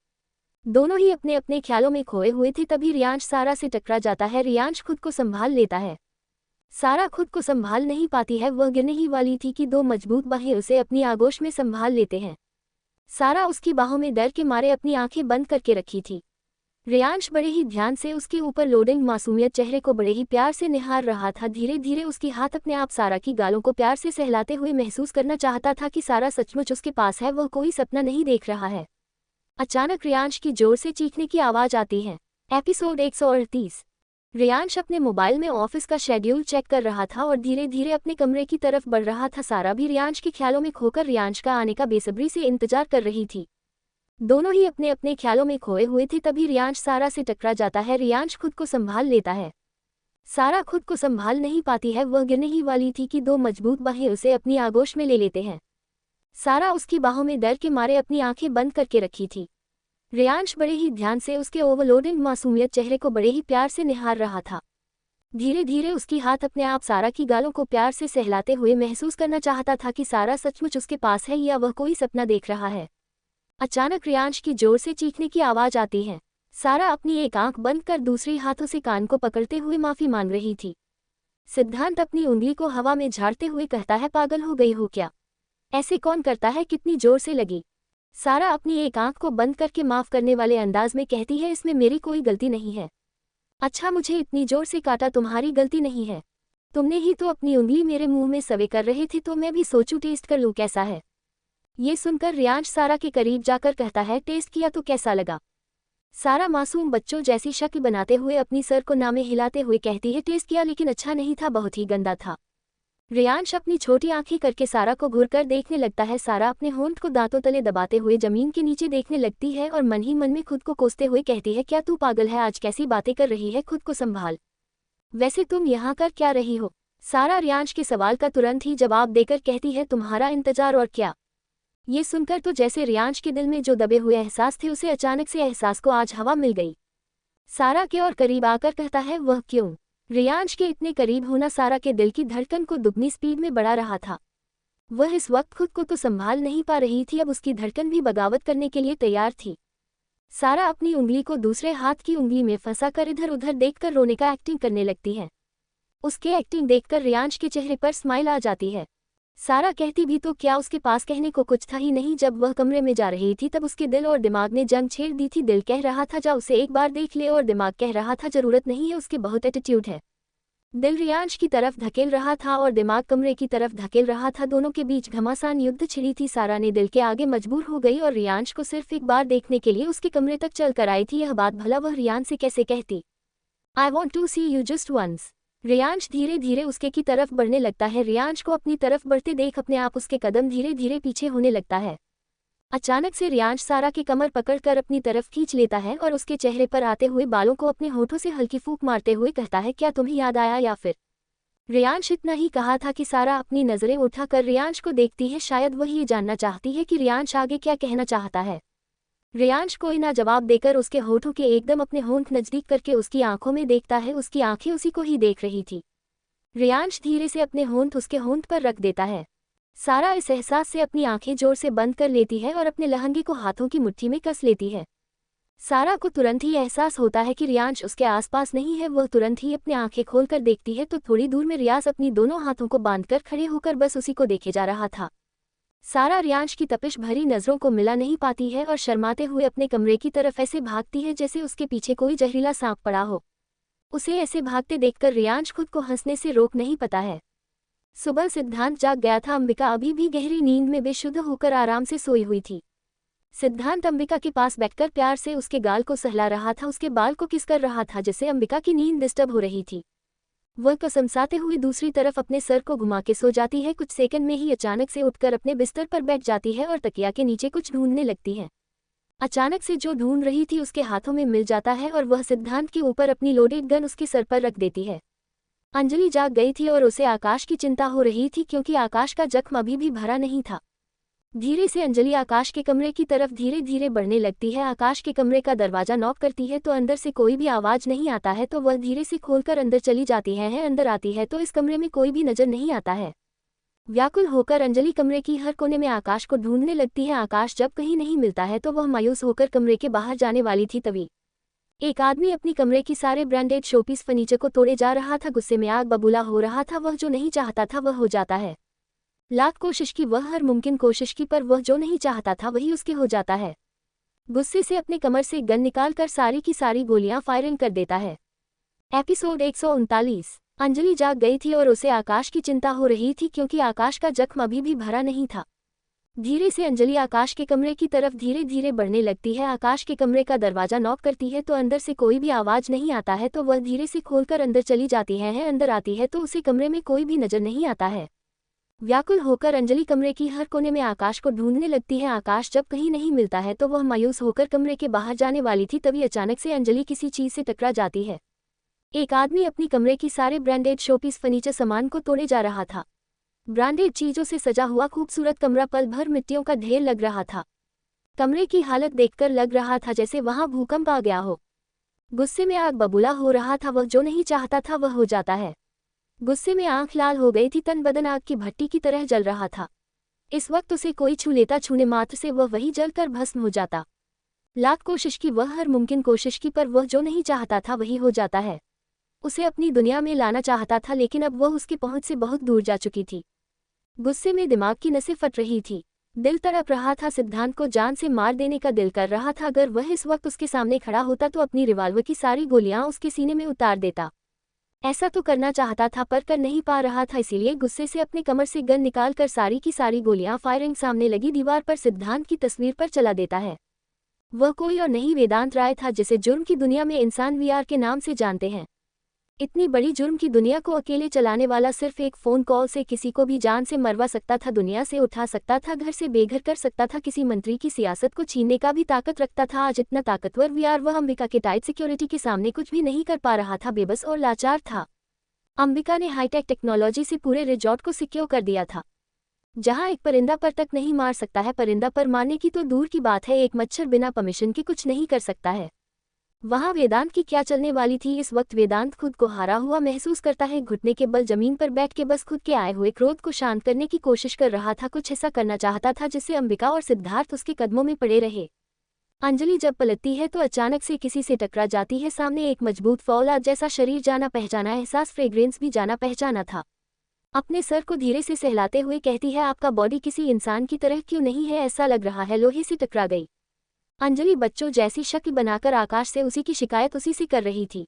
दोनों ही अपने अपने ख्यालों में खोए हुए थे। तभी रियांश सारा से टकरा जाता है। रियांश खुद को संभाल लेता है। सारा खुद को संभाल नहीं पाती है। वह गिरने ही वाली थी कि दो मजबूत बाहें उसे अपनी आगोश में संभाल लेते हैं। सारा उसकी बाहों में डर के मारे अपनी आंखें बंद करके रखी थी। रियांश बड़े ही ध्यान से उसके ऊपर लोडिंग मासूमियत चेहरे को बड़े ही प्यार से निहार रहा था। धीरे धीरे उसकी हाथ अपने आप सारा की गालों को प्यार से सहलाते हुए महसूस करना चाहता था कि सारा सचमुच उसके पास है, वह कोई सपना नहीं देख रहा है। अचानक रियांश की जोर से चीखने की आवाज आती है। एपिसोड 138। रियांश अपने मोबाइल में ऑफिस का शेड्यूल चेक कर रहा था और धीरे धीरे अपने कमरे की तरफ बढ़ रहा था। सारा भी रियांश के ख्यालों में खोकर रियांश का आने का बेसब्री से इंतजार कर रही थी। दोनों ही अपने अपने ख्यालों में खोए हुए थे। तभी रियांश सारा से टकरा जाता है। रियांश खुद को संभाल लेता है। सारा खुद को संभाल नहीं पाती है। वह गिरने ही वाली थी कि दो मजबूत बाहें उसे अपनी आगोश में ले लेते हैं। सारा उसकी बाहों में डर के मारे अपनी आंखें बंद करके रखी थी। रियांश बड़े ही ध्यान से उसके ओवरलोडिंग मासूमियत चेहरे को बड़े ही प्यार से निहार रहा था। धीरे धीरे उसकी हाथ अपने आप सारा की गालों को प्यार से सहलाते हुए महसूस करना चाहता था कि सारा सचमुच उसके पास है या वह कोई सपना देख रहा है। अचानक रियांश की जोर से चीखने की आवाज आती है। सारा अपनी एक आंख बंद कर दूसरी हाथों से कान को पकड़ते हुए माफी मांग रही थी। सिद्धांत अपनी उंगली को हवा में झाड़ते हुए कहता है, पागल हो गई हो क्या? ऐसे कौन करता है? कितनी जोर से लगी? सारा अपनी एक आंख को बंद करके माफ करने वाले अंदाज में कहती है, इसमें मेरी कोई गलती नहीं है। अच्छा, मुझे इतनी जोर से काटा तुम्हारी गलती नहीं है। तुमने ही तो अपनी उंगली मेरे मुंह में सवे कर रहे थे, तो मैं भी सोचूं टेस्ट कर लूं कैसा है। ये सुनकर रियांश सारा के करीब जाकर कहता है, टेस्ट किया तो कैसा लगा? सारा मासूम बच्चों जैसी शक्ल बनाते हुए अपनी सर को नामे हिलाते हुए कहती है, टेस्ट किया लेकिन अच्छा नहीं था, बहुत ही गंदा था। रियांश अपनी छोटी आंखें करके सारा को घूरकर देखने लगता है। सारा अपने होंठ को दांतों तले दबाते हुए जमीन के नीचे देखने लगती है और मन ही मन में खुद को कोसते हुए कहती है, क्या तू पागल है? आज कैसी बातें कर रही है? खुद को संभाल। वैसे तुम यहाँ कर क्या रही हो? सारा रियांश के सवाल का तुरंत ही जवाब देकर कहती है, तुम्हारा इंतजार और क्या। ये सुनकर तो जैसे रियांश के दिल में जो दबे हुए एहसास थे उसे अचानक से एहसास को आज हवा मिल गई। सारा के और करीब आकर कहता है, वह क्यों? रियांश के इतने करीब होना सारा के दिल की धड़कन को दुगनी स्पीड में बढ़ा रहा था। वह इस वक्त खुद को तो संभाल नहीं पा रही थी, अब उसकी धड़कन भी बगावत करने के लिए तैयार थी। सारा अपनी उंगली को दूसरे हाथ की उंगली में फंसाकर इधर उधर देखकर रोने का एक्टिंग करने लगती है। उसके एक्टिंग देखकर रियांश के चेहरे पर स्माइल आ जाती है। सारा कहती भी तो क्या, उसके पास कहने को कुछ था ही नहीं। जब वह कमरे में जा रही थी तब उसके दिल और दिमाग ने जंग छेड़ दी थी। दिल कह रहा था जा उसे एक बार देख ले, और दिमाग कह रहा था जरूरत नहीं है, उसके बहुत एटीट्यूड है। दिल रियांश की तरफ धकेल रहा था और दिमाग कमरे की तरफ धकेल रहा था। दोनों के बीच घमासान युद्ध छिड़ी थी। सारा ने दिल के आगे मजबूर हो गई और रियांश को सिर्फ एक बार देखने के लिए उसके कमरे तक चल कर आई थी। यह बात भला वह रियांश से कैसे कहती। I want to see you just once. Riyansh धीरे धीरे उसके की तरफ बढ़ने लगता है। रियांश को अपनी तरफ बढ़ते देख अपने आप उसके कदम धीरे धीरे पीछे होने लगता है। अचानक से रियांश सारा की कमर पकड़कर अपनी तरफ खींच लेता है और उसके चेहरे पर आते हुए बालों को अपने होठों से हल्की फूंक मारते हुए कहता है, क्या तुम्हें याद आया या फिर। रियांश इतना ही कहा था कि सारा अपनी नजरें उठाकर रियांश को देखती है। शायद वह ये जानना चाहती है कि रियांश आगे क्या कहना चाहता है। रियांश कोई ना जवाब देकर उसके होठों के एकदम अपने होंठ नजदीक करके उसकी आंखों में देखता है। उसकी आंखें उसी को ही देख रही थी। रियांश धीरे से अपने होंठ उसके होंठ पर रख देता है। सारा इस एहसास से अपनी आंखें जोर से बंद कर लेती है और अपने लहंगे को हाथों की मुट्ठी में कस लेती है। सारा को तुरंत ही एहसास होता है कि रियांश उसके आसपास नहीं है। वह तुरंत ही अपनी आंखें खोलकर देखती है तो थोड़ी दूर में रियाज अपनी दोनों हाथों को बांधकर खड़े होकर बस उसी को देखे जा रहा था। सारा रियांश की तपिश भरी नजरों को मिला नहीं पाती है और शर्माते हुए अपने कमरे की तरफ ऐसे भागती है जैसे उसके पीछे कोई जहरीला सांप पड़ा हो। उसे ऐसे भागते देखकर रियांश खुद को हंसने से रोक नहीं पाता है। सुबह सिद्धांत जाग गया था। अंबिका अभी भी गहरी नींद में बेशुद्ध होकर आराम से सोई हुई थी। सिद्धांत अंबिका के पास बैठकर प्यार से उसके गाल को सहला रहा था, उसके बाल को किस कर रहा था जिससे अंबिका की नींद डिस्टर्ब हो रही थी। वह कसमसाते हुए दूसरी तरफ अपने सर को घुमा के सो जाती है। कुछ सेकंड में ही अचानक से उठकर अपने बिस्तर पर बैठ जाती है और तकिया के नीचे कुछ ढूंढने लगती है। अचानक से जो ढूंढ रही थी उसके हाथों में मिल जाता है और वह सिद्धांत के ऊपर अपनी लोडेड गन उसके सर पर रख देती है। अंजलि जाग गई थी और उसे आकाश की चिंता हो रही थी क्योंकि आकाश का जख्म अभी भी भरा नहीं था। धीरे से अंजलि आकाश के कमरे की तरफ धीरे धीरे बढ़ने लगती है। आकाश के कमरे का दरवाजा नॉक करती है तो अंदर से कोई भी आवाज नहीं आता है तो वह धीरे से खोलकर अंदर चली जाती है। अंदर आती है तो इस कमरे में कोई भी नजर नहीं आता है। व्याकुल होकर अंजलि कमरे की हर कोने में आकाश को ढूंढने लगती है। आकाश जब कहीं नहीं मिलता है तो वह मायूस होकर कमरे के बाहर जाने वाली थी तभी एक आदमी अपनी कमरे की सारे ब्रांडेड शोपीस फर्नीचर को तोड़े जा रहा था। गुस्से में आग बबूला हो रहा था। वह जो नहीं चाहता था वह हो जाता है। लाख कोशिश की, वह हर मुमकिन कोशिश की, पर वह जो नहीं चाहता था वही उसके हो जाता है। गुस्से से अपने कमर से गन निकालकर सारी की सारी गोलियां फायरिंग कर देता है। एपिसोड 139। अंजलि जाग गई थी और उसे आकाश की चिंता हो रही थी क्योंकि आकाश का जख्म अभी भी भरा नहीं था। धीरे से अंजलि आकाश के कमरे की तरफ धीरे धीरे बढ़ने लगती है। आकाश के कमरे का दरवाजा नॉक करती है तो अंदर से कोई भी आवाज नहीं आता है तो वह धीरे से खोलकर अंदर चली जाती है। अंदर आती है तो उसे कमरे में कोई भी नजर नहीं आता है। व्याकुल होकर अंजलि कमरे की हर कोने में आकाश को ढूंढने लगती है। आकाश जब कहीं नहीं मिलता है तो वह मायूस होकर कमरे के बाहर जाने वाली थी तभी अचानक से अंजलि किसी चीज से टकरा जाती है। एक आदमी अपनी कमरे की सारे ब्रांडेड शोपीस फर्नीचर सामान को तोड़े जा रहा था। ब्रांडेड चीजों से सजा हुआ खूबसूरत कमरा पल भर मिट्टियों का ढेर लग रहा था। कमरे की हालत देखकर लग रहा था जैसे वहां भूकंप आ गया हो। गुस्से में आग बबूला हो रहा था। वह जो नहीं चाहता था वह हो जाता है। गुस्से में आंख लाल हो गई थी। तन बदन आग की भट्टी की तरह जल रहा था। इस वक्त उसे कोई छू लेता, छूने मात्र से वह वही जलकर भस्म हो जाता। लाख कोशिश की, वह हर मुमकिन कोशिश की, पर वह जो नहीं चाहता था वही हो जाता है। उसे अपनी दुनिया में लाना चाहता था लेकिन अब वह उसकी पहुंच से बहुत दूर जा चुकी थी। गुस्से में दिमाग की नसें फट रही थी। दिल तड़प रहा था। सिद्धांत को जान से मार देने का दिल कर रहा था। अगर वह इस वक्त उसके सामने खड़ा होता तो अपनी रिवॉल्वर की सारी गोलियां उसके सीने में उतार देता। ऐसा तो करना चाहता था पर कर नहीं पा रहा था, इसीलिए गुस्से से अपने कमर से गन निकालकर सारी की सारी गोलियां फायरिंग सामने लगी दीवार पर सिद्धांत की तस्वीर पर चला देता है। वह कोई और नहीं वेदांत राय था जिसे जुर्म की दुनिया में इंसान वीआर के नाम से जानते हैं। इतनी बड़ी जुर्म की दुनिया को अकेले चलाने वाला सिर्फ एक फोन कॉल से किसी को भी जान से मरवा सकता था, दुनिया से उठा सकता था, घर से बेघर कर सकता था, किसी मंत्री की सियासत को छीनने का भी ताकत रखता था। आज इतना ताकतवर वीआर वह अंबिका के टाइट सिक्योरिटी के सामने कुछ भी नहीं कर पा रहा था, बेबस और लाचार था। अंबिका ने हाईटेक टेक्नोलॉजी से पूरे रिजॉर्ट को सिक्योर कर दिया था। जहां एक परिंदा पर तक नहीं मार सकता है, परिंदा पर मारने की तो दूर की बात है, एक मच्छर बिना परमिशन के कुछ नहीं कर सकता है। वहां वेदांत की क्या चलने वाली थी। इस वक्त वेदांत खुद को हारा हुआ महसूस करता है। घुटने के बल जमीन पर बैठ के बस खुद के आए हुए क्रोध को शांत करने की कोशिश कर रहा था। कुछ ऐसा करना चाहता था जिससे अंबिका और सिद्धार्थ उसके कदमों में पड़े रहे। अंजलि जब पलटती है तो अचानक से किसी से टकरा जाती है। सामने एक मजबूत फौलाद जैसा शरीर, जाना पहचाना एहसास, फ्रेग्रेंस भी जाना पहचाना था। अपने सर को धीरे से सहलाते हुए कहती है, आपका बॉडी किसी इंसान की तरह क्यों नहीं है? ऐसा लग रहा है लोहे से टकरा गई। अंजलि बच्चों जैसी शक्ल बनाकर आकाश से उसी की शिकायत उसी से कर रही थी।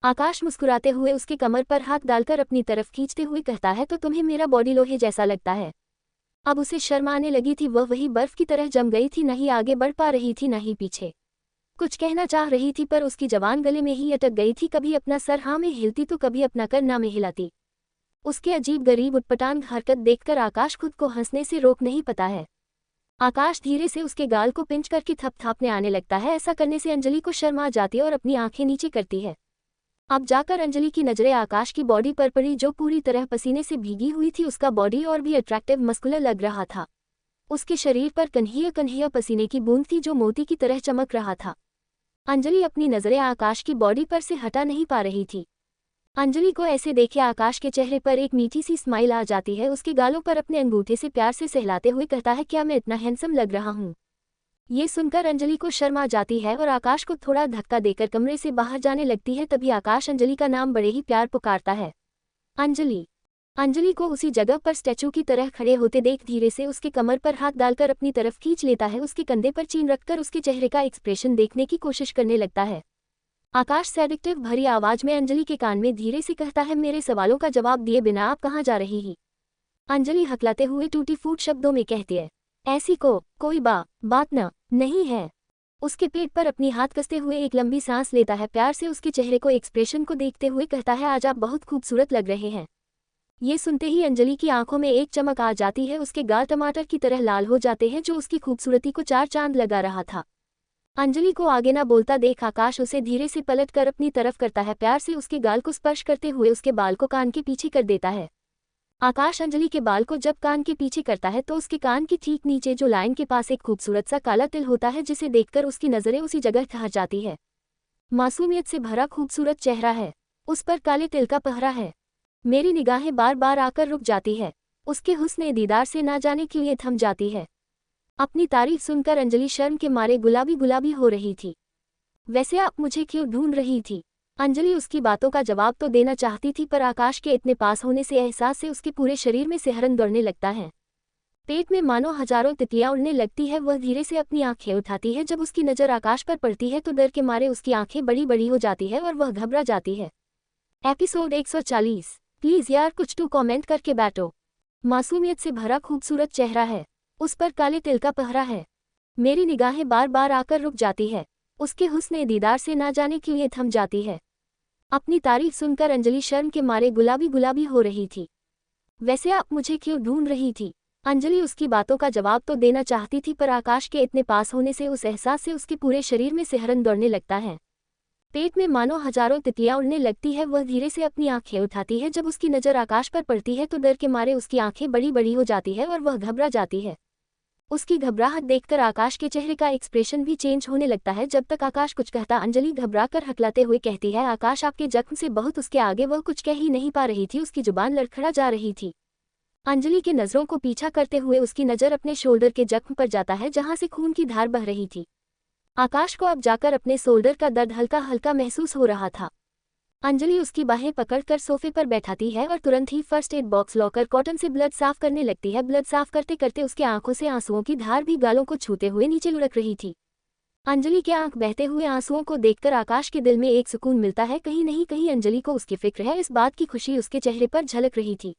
आकाश मुस्कुराते हुए उसके कमर पर हाथ डालकर अपनी तरफ खींचते हुए कहता है, तो तुम्हें मेरा बॉडी लोहे जैसा लगता है? अब उसे शर्म आने लगी थी। वह वही बर्फ की तरह जम गई थी, न ही आगे बढ़ पा रही थी न ही पीछे। कुछ कहना चाह रही थी पर उसकी जबान गले में ही अटक गई थी। कभी अपना सर हाँ में हिलती तो कभी अपना कर ना में हिलाती। उसके अजीब गरीब उटपटांग हरकत देखकर आकाश खुद को हंसने से रोक नहीं पाता है। आकाश धीरे से उसके गाल को पिंच करके थपथापने आने लगता है। ऐसा करने से अंजलि को शर्म आ जाती है और अपनी आंखें नीचे करती है। अब जाकर अंजलि की नजरें आकाश की बॉडी पर पड़ी, जो पूरी तरह पसीने से भीगी हुई थी। उसका बॉडी और भी अट्रैक्टिव मस्कुलर लग रहा था। उसके शरीर पर कन्हिया कन्हिया पसीने की बूंद थी जो मोती की तरह चमक रहा था। अंजलि अपनी नजरें आकाश की बॉडी पर से हटा नहीं पा रही थी। अंजलि को ऐसे देखे आकाश के चेहरे पर एक मीठी सी स्माइल आ जाती है। उसके गालों पर अपने अंगूठे से प्यार से सहलाते हुए कहता है, क्या मैं इतना हैंडसम लग रहा हूँ? ये सुनकर अंजलि को शर्म आ जाती है और आकाश को थोड़ा धक्का देकर कमरे से बाहर जाने लगती है। तभी आकाश अंजलि का नाम बड़े ही प्यार पुकारता है, अंजलि। अंजलि को उसी जगह पर स्टैचू की तरह खड़े होते देख धीरे से उसके कमर पर हाथ डालकर अपनी तरफ खींच लेता है। उसके कंधे पर चीन रखकर उसके चेहरे का एक्सप्रेशन देखने की कोशिश करने लगता है। आकाश सेडिक्टिव भरी आवाज में अंजलि के कान में धीरे से कहता है, मेरे सवालों का जवाब दिए बिना आप कहाँ जा रही ही? अंजलि हकलाते हुए टूटी फूट शब्दों में कहती है, ऐसी कोई बात नहीं है। उसके पेट पर अपनी हाथ कसते हुए एक लंबी सांस लेता है। प्यार से उसके चेहरे को एक्सप्रेशन को देखते हुए कहता है, आज आप बहुत खूबसूरत लग रहे हैं। ये सुनते ही अंजलि की आंखों में एक चमक आ जाती है। उसके गाल टमाटर की तरह लाल हो जाते हैं, जो उसकी खूबसूरती को चार चांद लगा रहा था। अंजलि को आगे ना बोलता देख आकाश उसे धीरे से पलट कर अपनी तरफ करता है। प्यार से उसके गाल को स्पर्श करते हुए उसके बाल को कान के पीछे कर देता है। आकाश अंजलि के बाल को जब कान के पीछे करता है तो उसके कान के ठीक नीचे जो लाइन के पास एक खूबसूरत सा काला तिल होता है, जिसे देखकर उसकी नजरें उसी जगह ठहर जाती है। मासूमियत से भरा खूबसूरत चेहरा है, उस पर काले तिल का पहरा है। मेरी निगाहें बार बार आकर रुक जाती है। उसके हुस्न दीदार से ना जाने क्यों ये थम जाती है। अपनी तारीफ सुनकर अंजलि शर्म के मारे गुलाबी गुलाबी हो रही थी। वैसे आप मुझे क्यों ढूंढ रही थी? अंजलि उसकी बातों का जवाब तो देना चाहती थी, पर आकाश के इतने पास होने से एहसास से उसके पूरे शरीर में सिहरन दौड़ने लगता है। पेट में मानो हजारों तितलियां उड़ने लगती है। वह धीरे से अपनी आंखें उठाती है। जब उसकी नज़र आकाश पर पड़ती है तो डर के मारे उसकी आंखें बड़ी बड़ी हो जाती है और वह घबरा जाती है। एपिसोड 140। प्लीज यार कुछ तो कमेंट करके बैठो। मासूमियत से भरा खूबसूरत चेहरा है, उस पर काले तिल का पहरा है। मेरी निगाहें बार बार आकर रुक जाती है। उसके हुस्न दीदार से ना जाने क्यों ये थम जाती है। अपनी तारीफ सुनकर अंजलि शर्म के मारे गुलाबी गुलाबी हो रही थी। वैसे आप मुझे क्यों ढूंढ रही थी? अंजलि उसकी बातों का जवाब तो देना चाहती थी, पर आकाश के इतने पास होने से उस एहसास से उसके पूरे शरीर में सिहरन दौड़ने लगता है। पेट में मानो हजारों तितलियां उड़ने लगती है। वह धीरे से अपनी आंखें उठाती है। जब उसकी नज़र आकाश पर पड़ती है तो डर के मारे उसकी आंखें बड़ी बड़ी हो जाती है और वह घबरा जाती है। उसकी घबराहट देखकर आकाश के चेहरे का एक्सप्रेशन भी चेंज होने लगता है। जब तक आकाश कुछ कहता, अंजलि घबराकर हकलाते हुए कहती है, आकाश आपके जख्म से बहुत उसके आगे वह कुछ कह ही नहीं पा रही थी। उसकी जुबान लड़खड़ा जा रही थी। अंजलि के नज़रों को पीछा करते हुए उसकी नज़र अपने शोल्डर के जख्म पर जाता है, जहां से खून की धार बह रही थी। आकाश को अब जाकर अपने शोल्डर का दर्द हल्का हल्का महसूस हो रहा था। अंजलि उसकी बाहें पकड़कर सोफे पर बैठाती है और तुरंत ही first aid box locker cotton से ब्लड साफ करने लगती है। ब्लड साफ करते करते उसके आंखों से आंसुओं की धार भी गालों को छूते हुए नीचे लुढ़क रही थी। अंजलि के आंख बहते हुए आंसुओं को देखकर आकाश के दिल में एक सुकून मिलता है। कहीं नहीं कहीं अंजलि को उसकी फिक्र है, इस बात की खुशी उसके चेहरे पर झलक रही थी।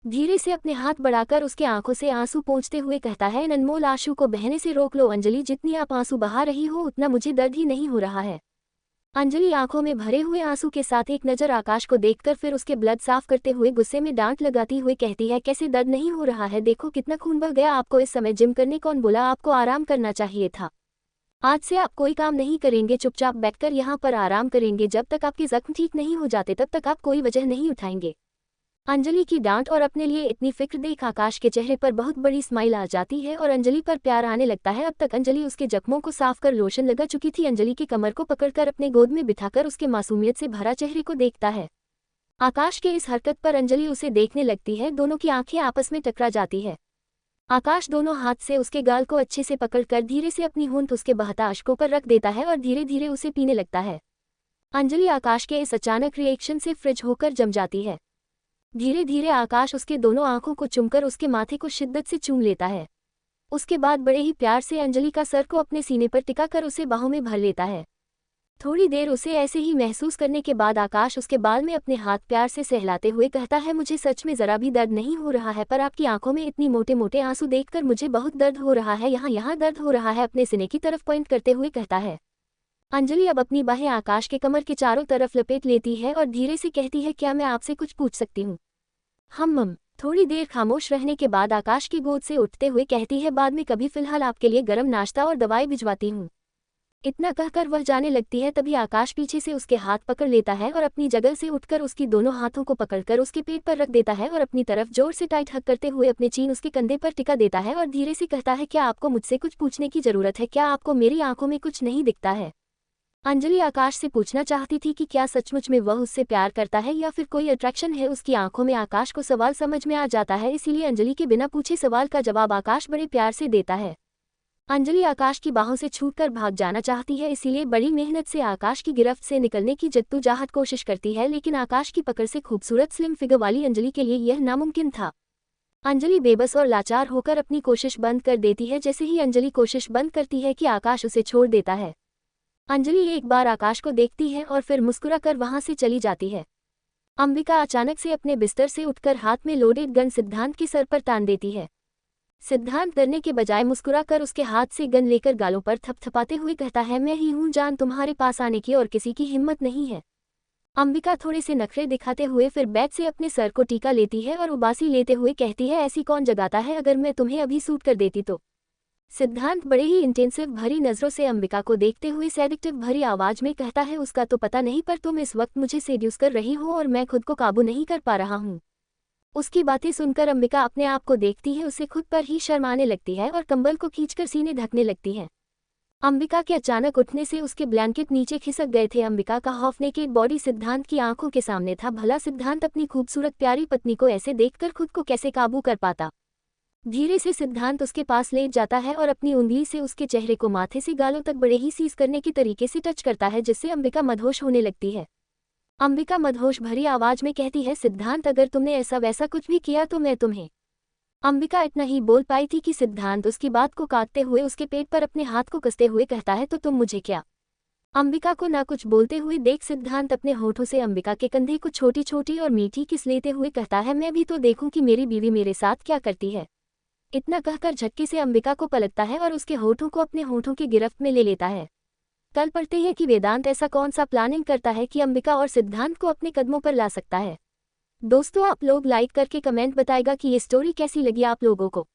धीरे से अपने हाथ बढ़ाकर उसके आंखों से आंसू पोंछते हुए कहता है, इन अनमोल आंसू को बहने से रोक लो अंजलि, जितनी आप आंसू बहा रही हो उतना मुझे दर्द ही नहीं हो रहा है। अंजलि आंखों में भरे हुए आंसू के साथ एक नज़र आकाश को देखकर फिर उसके ब्लड साफ करते हुए गुस्से में डांट लगाती हुए कहती है, कैसे दर्द नहीं हो रहा है? देखो कितना खून बह गया। आपको इस समय जिम करने कौन बोला? आपको आराम करना चाहिए था। आज से आप कोई काम नहीं करेंगे, चुपचाप बैठकर यहाँ पर आराम करेंगे। जब तक आपके जख्म ठीक नहीं हो जाते तब तक आप कोई वजह नहीं उठाएंगे। अंजलि की डांट और अपने लिए इतनी फिक्र देख आकाश के चेहरे पर बहुत बड़ी स्माइल आ जाती है और अंजलि पर प्यार आने लगता है। अब तक अंजलि उसके जख्मों को साफ कर लोशन लगा चुकी थी। अंजलि की कमर को पकड़कर अपने गोद में बिठाकर उसके मासूमियत से भरा चेहरे को देखता है। आकाश के इस हरकत पर अंजलि उसे देखने लगती है। दोनों की आंखें आपस में टकरा जाती है। आकाश दोनों हाथ से उसके गाल को अच्छे से पकड़कर धीरे से अपनी होंठ उसके बहता अश्कों पर रख देता है और धीरे धीरे उसे पीने लगता है। अंजलि आकाश के इस अचानक रिएक्शन से फ्रिज होकर जम जाती है। धीरे धीरे आकाश उसके दोनों आंखों को चूमकर उसके माथे को शिद्दत से चूम लेता है। उसके बाद बड़े ही प्यार से अंजलि का सर को अपने सीने पर टिका कर उसे बाहों में भर लेता है। थोड़ी देर उसे ऐसे ही महसूस करने के बाद आकाश उसके बाल में अपने हाथ प्यार से सहलाते हुए कहता है, मुझे सच में जरा भी दर्द नहीं हो रहा है, पर आपकी आंखों में इतनी मोटे मोटे आंसू देखकर मुझे बहुत दर्द हो रहा है, यहाँ यहाँ दर्द हो रहा है। अपने सीने की तरफ पॉइंट करते हुए कहता है। अंजलि अब अपनी बाहें आकाश के कमर के चारों तरफ लपेट लेती है और धीरे से कहती है, क्या मैं आपसे कुछ पूछ सकती हूँ? हम थोड़ी देर खामोश रहने के बाद आकाश की गोद से उठते हुए कहती है, बाद में कभी, फिलहाल आपके लिए गर्म नाश्ता और दवाई भिजवाती हूँ। इतना कहकर वह जाने लगती है। तभी आकाश पीछे से उसके हाथ पकड़ लेता है और अपनी जगह से उठकर उसकी दोनों हाथों को पकड़कर उसके पेट पर रख देता है और अपनी तरफ जोर से टाइट हक करते हुए अपने चीन उसके कंधे पर टिका देता है और धीरे से कहता है, क्या आपको मुझसे कुछ पूछने की जरूरत है? क्या आपको मेरी आंखों में कुछ नहीं दिखता है? अंजलि आकाश से पूछना चाहती थी कि क्या सचमुच में वह उससे प्यार करता है या फिर कोई अट्रैक्शन है उसकी आंखों में। आकाश को सवाल समझ में आ जाता है, इसीलिए अंजलि के बिना पूछे सवाल का जवाब आकाश बड़े प्यार से देता है। अंजलि आकाश की बाहों से छूटकर भाग जाना चाहती है, इसीलिए बड़ी मेहनत से आकाश की गिरफ्त से निकलने की जद्दोजहद कोशिश करती है, लेकिन आकाश की पकड़ से खूबसूरत स्लिम फिगर वाली अंजलि के लिए यह नामुमकिन था। अंजलि बेबस और लाचार होकर अपनी कोशिश बंद कर देती है। जैसे ही अंजलि कोशिश बंद करती है कि आकाश उसे छोड़ देता है। अंजलि एक बार आकाश को देखती है और फिर मुस्कुराकर वहां से चली जाती है। अंबिका अचानक से अपने बिस्तर से उठकर हाथ में लोडेड गन सिद्धांत के सर पर तान देती है। सिद्धांत डरने के बजाय मुस्कुराकर उसके हाथ से गन लेकर गालों पर थपथपाते हुए कहता है, मैं ही हूँ जान, तुम्हारे पास आने की और किसी की हिम्मत नहीं है। अंबिका थोड़े से नखरे दिखाते हुए फिर बैग से अपने सर को टीका लेती है और उबासी लेते हुए कहती है, ऐसी कौन जगाता है, अगर मैं तुम्हें अभी सूट कर देती तो? सिद्धांत बड़े ही इंटेंसिव भरी नजरों से अंबिका को देखते हुए सेडिक्टिव भरी आवाज में कहता है, उसका तो पता नहीं, पर तुम इस वक्त मुझे सेड्यूस कर रही हो और मैं खुद को काबू नहीं कर पा रहा हूँ। उसकी बातें सुनकर अंबिका अपने आप को देखती है, उसे खुद पर ही शर्म आने लगती है और कंबल को खींचकर सीने ढकने लगती है। अंबिका के अचानक उठने से उसके ब्लैंकेट नीचे खिसक गए थे। अंबिका का हॉफनेकेड बॉडी सिद्धांत की आंखों के सामने था। भला सिद्धांत अपनी खूबसूरत प्यारी पत्नी को ऐसे देखकर खुद को कैसे काबू कर पाता। धीरे से सिद्धांत उसके पास लेट जाता है और अपनी उंगली से उसके चेहरे को माथे से गालों तक बड़े ही सीज करने के तरीके से टच करता है, जिससे अंबिका मदहोश होने लगती है। अंबिका मदहोश भरी आवाज में कहती है, सिद्धांत अगर तुमने ऐसा वैसा कुछ भी किया तो मैं तुम्हें। अंबिका इतना ही बोल पाई थी कि सिद्धांत उसकी बात को काटते हुए उसके पेट पर अपने हाथ को कसते हुए कहता है, तो तुम मुझे क्या? अंबिका को ना कुछ बोलते हुए देख सिद्धांत अपने होठों से अंबिका के कंधे को छोटी छोटी और मीठी किस लेते हुए कहता है, मैं भी तो देखूं कि मेरी बीवी मेरे साथ क्या करती है। इतना कहकर झटके से अंबिका को पलटता है और उसके होठों को अपने होठों की गिरफ्त में ले लेता है। कल पढ़ते हैं कि वेदांत ऐसा कौन सा प्लानिंग करता है कि अंबिका और सिद्धांत को अपने कदमों पर ला सकता है। दोस्तों, आप लोग लाइक करके कमेंट बताएगा कि ये स्टोरी कैसी लगी आप लोगों को।